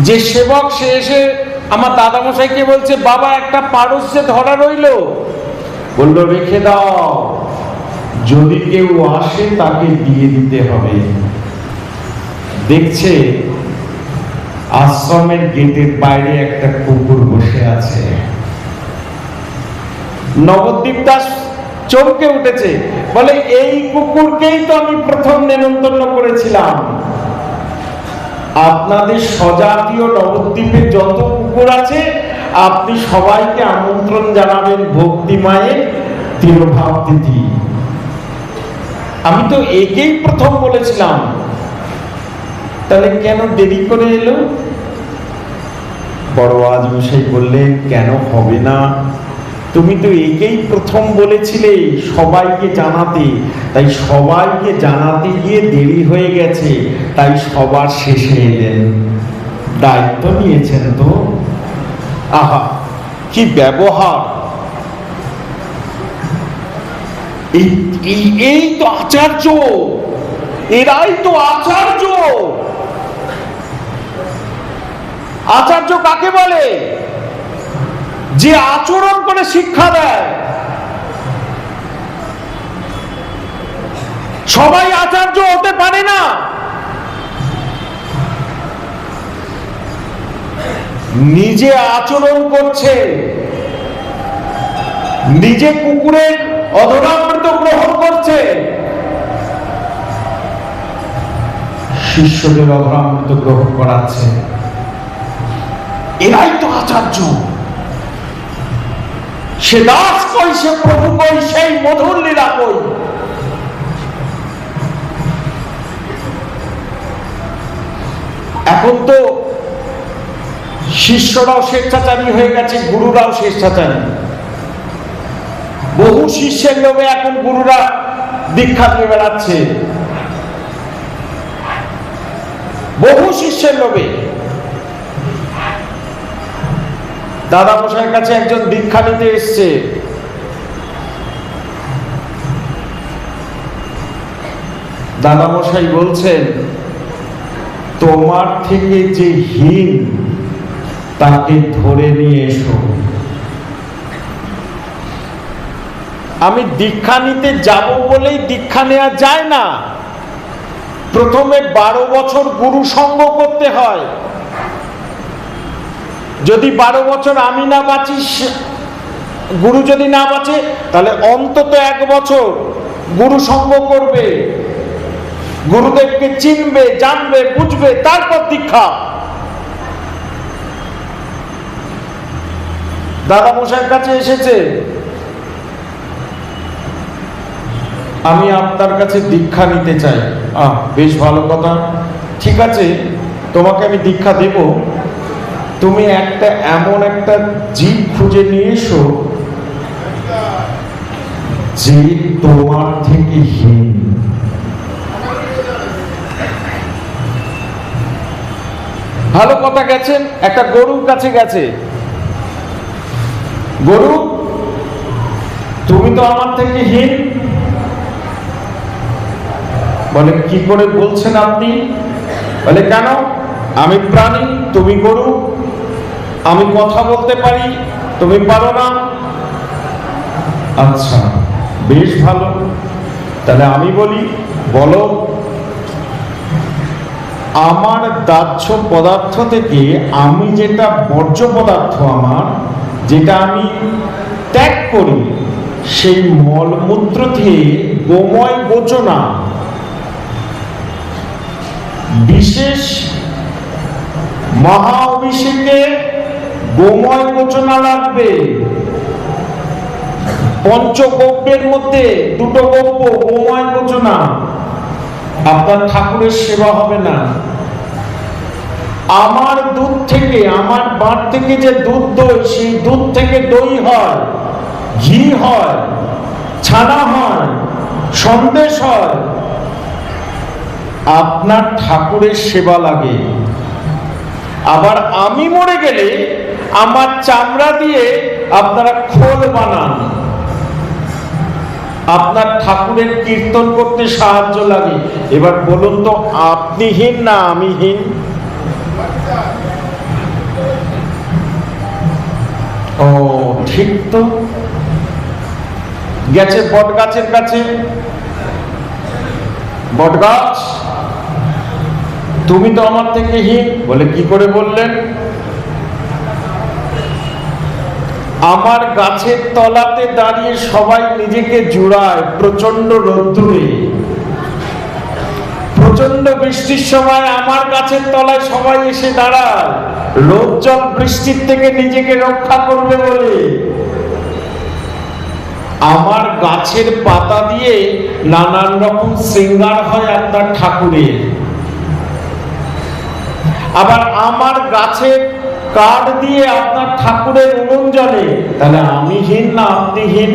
যে সেবক সে এসে আমার দাদামশাইকে বলছে, বাবা একটা পারস যে ধরা রইল। বলল, রেখে দাও, যদি কেউ আসে তাকে দিয়ে দিতে হবে। দেখছে আশ্রমের গেটের বাইরে একটা কুকুর বসে আছে। নবদ্বীপ দাস চমকে উঠেছে, বলে, এই কুকুরকেই তো আমি প্রথম নেমন্তন্ন করেছিলাম। আপনাদের স্বজাতীয় নবদ্বীপে যত কুকুর আছে, আপনি সবাইকে আমন্ত্রণ জানাবেন ভক্তি মায়ের তিরোভাব তিথি। আমি তো একেই প্রথম বলেছিলাম, তাহলে কেন দেরি করে এলো? বড় আজমশাই বললেন, কেন হবে না? তুমি তো একেই প্রথম বলেছিলে সবাইকে জানাতে, তাই সবাইকে জানাতে গিয়ে দেরি হয়ে গেছে, তাই সবার শেষে এলেন। দায়িত্ব নিয়েছেন তো। আহা, কি ব্যবহার! এই তো আচার্য, এরাই তো আচার্য। আচার্য কাকে বলে? যে আচরণ করে শিক্ষা দেয়। সবাই আচার্য হতে পারে না। নিজে আচরণ করছে, নিজে কুকুরের অধরামৃত গ্রহণ করছে, শিষ্যদের অধরামৃত গ্রহণ করাচ্ছে। এরাই তো আচার্য। সে দাস কই, সে প্রভু কই, সেই মধুর লীলা কই। এখন তো শিষ্যরাও স্বেচ্ছাচারী হয়ে গেছে, গুরুরাও স্বেচ্ছাচারী। বহু শিষ্যের লোভে এখন গুরুরা দীক্ষা দিয়ে বেড়াচ্ছে, বহু শিষ্যের লোভে। দাদামশাইয়ের কাছে একজন দীক্ষা নিতে এসছে। দাদামশাই বলছেন, তোমার থেকে যে হীন তাকে ধরে নিয়ে এসো। আমি দীক্ষা নিতে যাব বলেই দীক্ষা নেওয়া যায় না। প্রথমে 12 বছর গুরু সঙ্গ করতে হয়। যদি 12 বছর আমি না বাঁচি, গুরু যদি না বাঁচে, তাহলে অন্তত 1 বছর গুরু সঙ্গ করবে, গুরুদেবকে চিনবে, জানবে, বুঝবে, তারপর দীক্ষা। দাদামশাইয়ের কাছে এসেছে, আমি আপনার কাছে দীক্ষা নিতে চাই। বেশ ভালো কথা, ঠিক আছে, তোমাকে আমি দীক্ষা দেব। তুমি এমন একটা জীব খুঁজে নিয়ে এসো যে তোমার থেকে হীন। ভালো কথা, গেছেন একটা গরুর কাছে গেছে। গরু, তুমি তো আমার থেকে হীন। বলে, কি করে বলছেন আপনি? বলে, কেন? আমি প্রাণী, তুমি গরু। আমি কথা বলতে পারি, তুমি পারো না। আচ্ছা, বেশ ভালো, তাহলে আমি বলি, বলো। আমার দাহ্য পদার্থ থেকে আমি যেটা বর্জ্য পদার্থ, আমার যেটা আমি ত্যাগ করি, সেই মলমূত্র থেকে গোময় গোচনা, বিশেষ মহা অভিষেকে গোময় গোচনা লাগবে। পঞ্চগব্যের মধ্যে দুটো গব্য গোময় গোচনা। আপনার ঠাকুরের সেবা হবে না। আমার দুধ থেকে, আমার বাট থেকে যে দুধ দই, সেই দুধ থেকে দই হয়, ঘি হয়, ছানা হয়, সন্দেশ হয়। আপনার ঠাকুরের সেবা লাগে। আবার আমি মরে গেলে আমার চামড়া দিয়ে আপনারা খোল বানান। আপনার ঠাকুরের কীর্তন করতে সাহায্য লাগে। এবার বলুন তো, আপনি হীন না আমি হীন? ও ঠিক তো। গেছে বট গাছের কাছে, বট গাছ, তুমি তো আমার থেকে হীন। বলে, কি করে বললেন? আমার গাছের তলাতে দাঁড়িয়ে সবাই নিজেকে জুড়ায় প্রচন্ড রোদ্দুরে। প্রচন্ড বৃষ্টির সময় আমার গাছের তলায় সবাই এসে দাঁড়ায়, রোদ জল বৃষ্টির থেকে নিজেকে রক্ষা করবে বলে। আমার গাছের পাতা দিয়ে নানান রকম শৃঙ্গার হয় আপনার ঠাকুরের। আবার আমার গাছের কাঠ দিয়ে আপনার ঠাকুরের উনুন জ্বলে। তাহলে আমি হীন না আপনি হীন?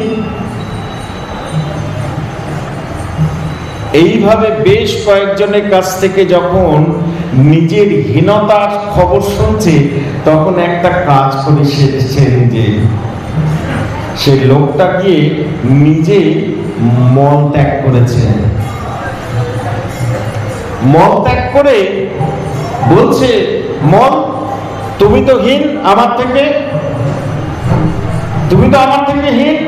এইভাবে বেশ কয়েকজনের কাছ থেকে যখন নিজের হীনতার খবর শুনছে, তখন একটা কাজ করে সেরেছে নিজে। সে লোকটা গিয়ে নিজে মল ত্যাগ করেছে। মল ত্যাগ করে বলছে, মল তুমি তো হীন আমার থেকে, তুমি তো আমার থেকে হীন।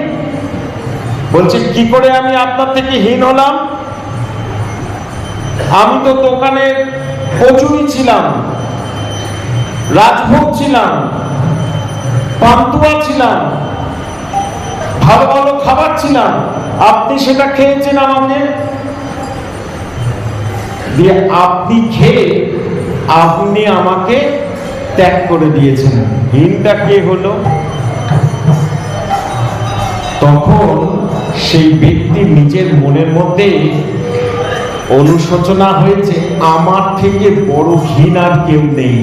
বলছে, কি করে আমি আপনার থেকে হীন হলাম? আমি তো দোকানের কচুরি ছিলাম, রাজভোগ ছিলাম, পান্তুয়া ছিলাম, ভালো ভালো খাবার ছিলাম। আপনি সেটা খেয়েছেন আমাকে দিয়ে, আপনি খেয়ে আপনি আমাকে ত্যাগ করে দিয়েছেন। হীনটা কে হলো? তখন সেই ব্যক্তি নিজের মনের মধ্যে অনুশোচনা হয়েছে, আমার থেকে বড় হীন আর কেউ নেই,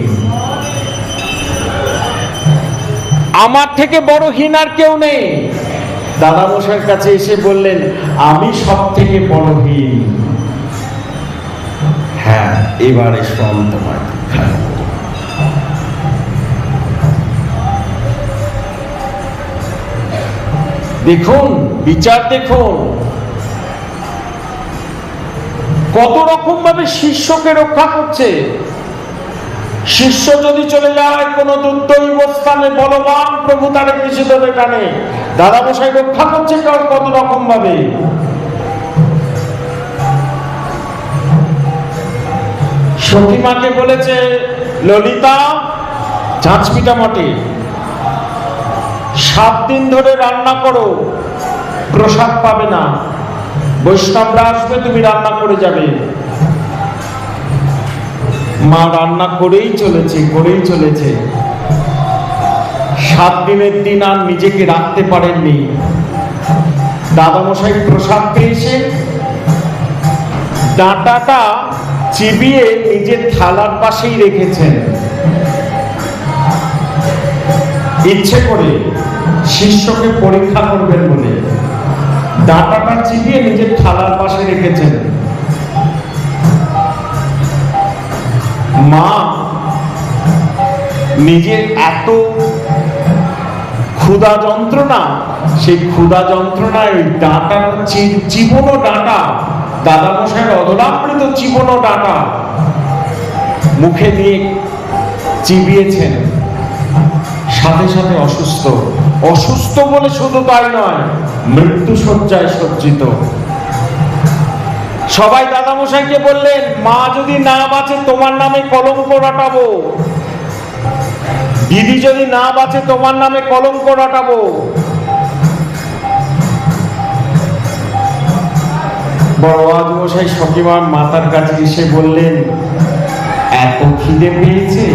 আমার থেকে বড় হীন আর কেউ নেই। দাদামশাইয়ের কাছে এসে বললেন, আমি সব থেকে বড় হীন। হ্যাঁ, এবারে সব তোমার। দেখুন, বিচার দেখুন, কত রকম ভাবে শিষ্যকে রক্ষা করছে। শিষ্য যদি চলে যায় কোন দুর্দৈব স্থানে, বলবান প্রভু তারে পিছু ধরে টানে। দাদামশাই রক্ষা করছে কত রকম ভাবে। সখীমাকে বলেছে, ললিতা ঝাঁচপিটা মটে 7 দিন ধরে রান্না করো, প্রসাদ পাবে না, বৈষ্ণবরা আসবে, তুমি রান্না করে যাবে। মা রান্না করেই চলেছে। 7 দিনের দিন আর নিজেকে রাখতে পারেননি। দাদামশাই প্রসাদ পেয়েছে, ডাঁটাটা চিবিয়ে নিজের থালার পাশেই রেখেছেন, ইচ্ছে করে শিষ্যকে পরীক্ষা করবেন বলে ডাঁটাটা চিবিয়ে নিজের থালার পাশে রেখেছেন। মা নিজের এত ক্ষুধা যন্ত্রণা, সেই ক্ষুধা যন্ত্রণায় ওই ডাঁটা চিবোনো ডাঁটা, দাদামশাইয়ের অধরামৃত চিবোনো ডাঁটা মুখে নিয়ে চিবিয়েছেন, সাথে সাথে অসুস্থ। অসুস্থ বলে শুধু তাই নয়, মৃত্যু শয্যায় সজ্জিত। সবাই দাদামশাইকে বললেন, মা যদি না বাঁচে তোমার নামে কলঙ্ক রটাবো, দিদি যদি না বাঁচে তোমার নামে কলঙ্ক রটাবো। বড় মশাই সখীমার মাতার কাছে এসে বললেন, এত খিদে পেয়েছে,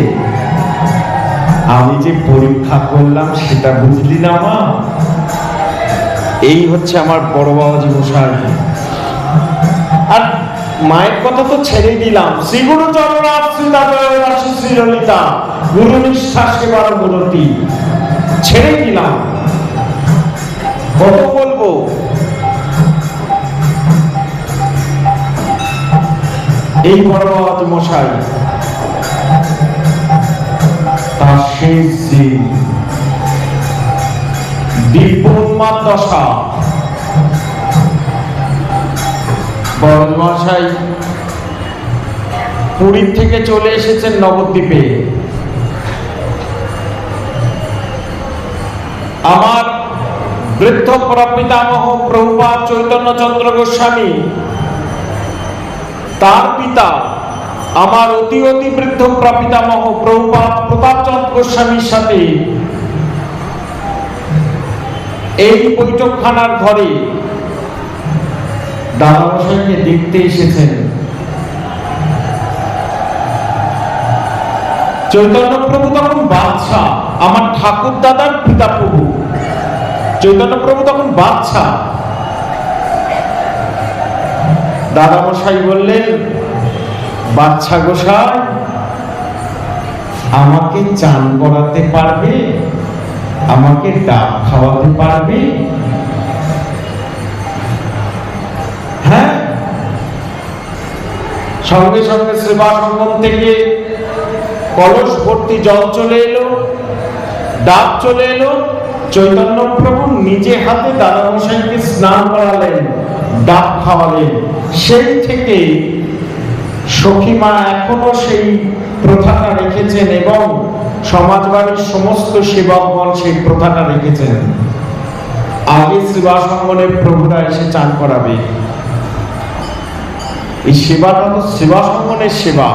আমি যে পরীক্ষা করলাম সেটা বুঝলি না মা? এই হচ্ছে আমার বড় বাবাজি মশাই। আর মায়ের কথা তো ছেড়ে দিলাম, শ্রীগুরু চরণা গুরু নিষ্ঠা সেবার মূলতি ছেড়ে দিলাম। কত বলবো? এই বড় বাবাজি মশাই তার শেষ দিন, দিব্য উন্মাদ দশা। বড় মশাই পুরী থেকে চলে এসেছেন নবদ্বীপে। আমার বৃদ্ধ প্রপিতামহ প্রভুপাদ চৈতন্য চন্দ্র গোস্বামী, তার পিতা আমার অতি অতি বৃদ্ধ প্রপিতামহ প্রভুপাদ প্রতাপচন্দ্র গোস্বামীর সাথে এই বৈঠকখানার ঘরে দাদামশাইকে দেখতে এসেছেন। চৈতন্য প্রভু তখন বাদশা, আমার ঠাকুর দাদার পিতা প্রভু চৈতন্য প্রভু তখন বাদশা। দাদামশাই বললেন, বাচ্চা গোসাই, আমাকে চান করাতে পারবে? আমাকে ডাব খাওয়াতে পারবে? হ্যাঁ। সঙ্গে সঙ্গে সেবা সঙ্গম থেকে কলস ভর্তি জল চলে এলো, ডাব চলে এলো। চৈতন্য প্রভু নিজে হাতে দাদামশাইকে স্নান করালেন, ডাব খাওয়ালেন। সেই থেকে সখীমা এখনো সেই প্রথাটা রেখেছেন এবং সমাজবাড়ির সমস্ত সেবকগণ সেই প্রথাটা রেখেছেন। আগে সেবা সঙ্গনে প্রভুরা এসে চান করাবে। এই সেবাটা তো সেবা সঙ্গনের সেবা।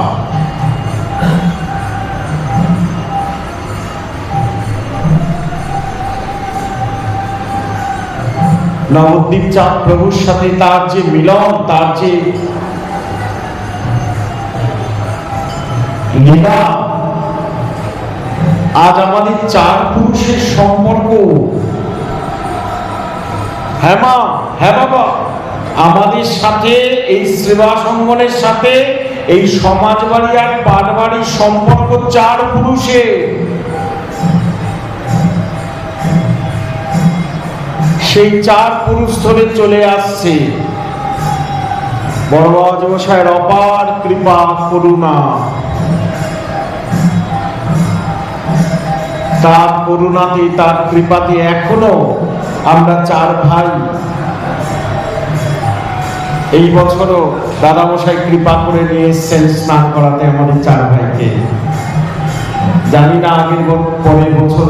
নবদ্বীপ চাঁদ প্রভুর সাথে তার যে মিলন, তার যে লীলা, আজ আমাদের চার পুরুষের সম্পর্ক। হ্যাঁ মা, হ্যাঁ বাবা, আমাদের সাথে এই সেবা সঙ্গনের সাথে এই সমাজবাড়ি আর পাটবাড়ির সম্পর্ক চার পুরুষের। সেই চার পুরুষ ধরে চলে আসছে। বড় বাবাজি মশাইয়ের অপার কৃপা করুণা, তার করুণাতে তার কৃপাতে এখনো আমরা চার ভাই। এই বছরও দাদামশাই কৃপা করে নিয়ে এসছেন স্নান করাতে আমাদের চার ভাইকে। জানি না আগের পরের বছর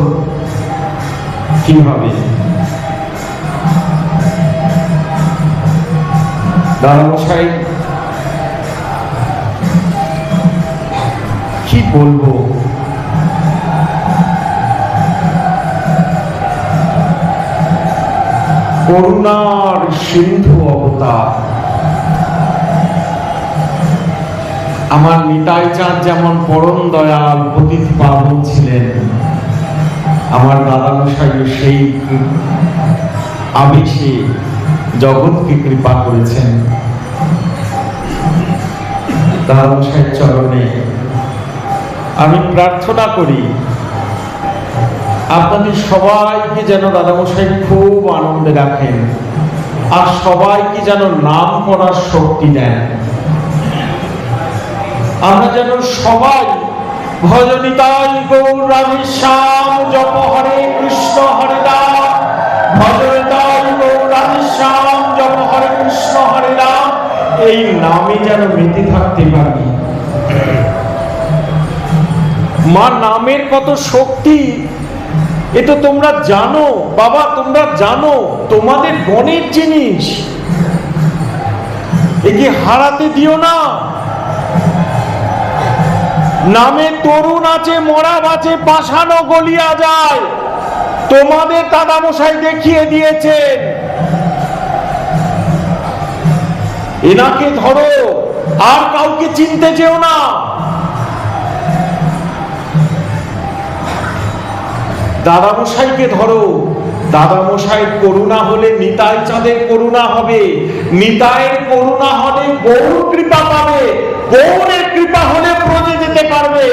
কি হবে। দাদামশাই কি বলবো, করুণার সিন্ধু অবতার। আমার নিতাই চাঁদ যেমন পরম দয়াল পতিত পাবন ছিলেন, আমার দাদামশাই সেই আবেশে জগৎকে কৃপা করেছেন। দাদামশাইয়ের চরণে আমি প্রার্থনা করি আপনাদের সবাইকে যেন দাদামশাই খুব আনন্দে রাখেন, আর সবাইকে যেন নাম করার শক্তি দেন। আমরা যেন সবাই ভজনিতাই গৌর রাধে শ্যাম জপ হরে কৃষ্ণ হরে রাম, ভজনিতাই গৌর রাধে শ্যাম জপ হরে কৃষ্ণ হরে রাম, এই নামে যেন মেতে থাকতে পারি। মা নামের কত শক্তি এ তো তোমরা জানো বাবা, তোমরা জানো, তোমাদের গণের জিনিস, একে হারাতে দিও না। নামে তরুণ আছে, মরা বাঁচে, পাষাণও গলিয়া যায়, তোমাদের দাদামশাই দেখিয়ে দিয়েছেন। এনাকে ধরো, আর কাউকে চিনতে যেও না। দাদামশাইকে ধরো, দাদামশাইয়ের করুণা হলে নিতাই চাঁদের করুণা হবে, নিতাইয়ের করুণা হলে গৌর কৃপা পাবে, গৌরের কৃপা হলে ব্রজে যেতে পারবে।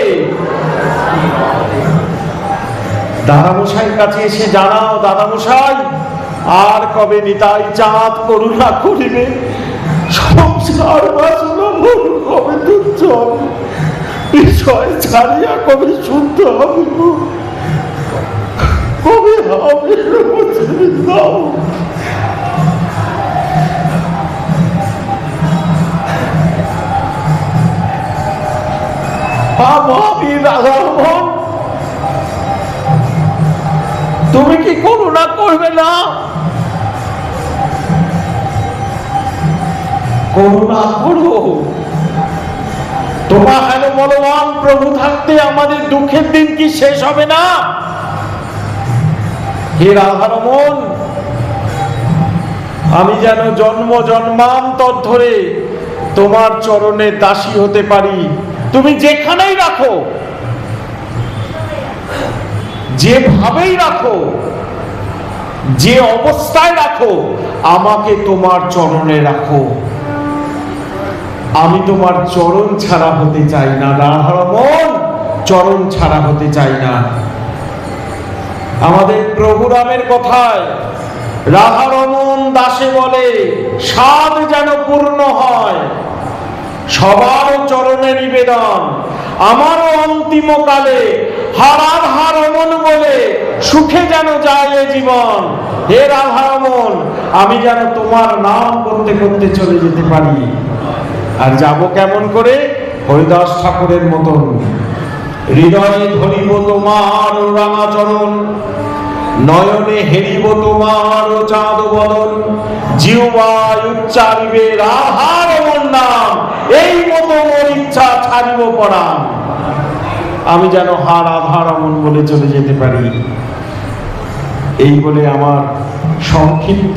দাদামশাইয়ের কাছে এসে জানাও, দাদামশাই আর কবে নিতাই চাঁদ করুণা করিবে, সংসার বাসনা মোর কবে তুচ্ছ হবে, বিষয় ছাড়িয়া কবে শুদ্ধ হবে, কবে হবে দাও। আমি রাধারমণ, তুমি কি করুণা করবে না? করুণা করো। তোমার কেন বলবান প্রভু থাকতে আমাদের দুঃখের দিন কি শেষ হবে না? হে রাধারমণ, আমি যেন জন্ম জন্মান্তর ধরে তোমার চরণে দাসী হতে পারি। তুমি যেখানেই রাখো, যেভাবেই রাখো, যে অবস্থায় রাখো, আমাকে তোমার চরণে রাখো। আমি তোমার চরণ ছাড়া হতে চাই না রাধারমণ, চরণ ছাড়া হতে চাই না। আমাদের প্রভু রামের কথায় রাধারমণ দাসে বলে স্বাদ যেন পূর্ণ হয়, সবার চরণে নিবেদন, আমারও অন্তিম কালে হারাধা রমণ বলে সুখে যেন যায় জীবন। হে রাধারমণ, আমি যেন তোমার নাম করতে করতে চলে যেতে পারি। আর যাব কেমন করে? হরিদাস ঠাকুরের মতন, হৃদয়ে ধরিব তোমার রাঙাচরণ, নয়নে হেরিব তোমার চাঁদ বদন, জিহ্বায় উচ্চারিবে রাধারমণ নাম, এই মতো মোর ইচ্ছা ছাড়িব পরাণ। আমি যেন রাধারমণ বলে চলে যেতে পারি। এই বলে আমার সংক্ষিপ্ত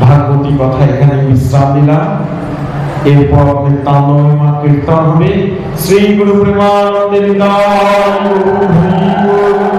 ভাগবতী কথা এখানে বিশ্রাম দিলাম। এরপর নিত্যানন্দ কীর্তন হবে। শ্রী গুরু প্রেমানন্দে নিতাই গৌর হরি বল।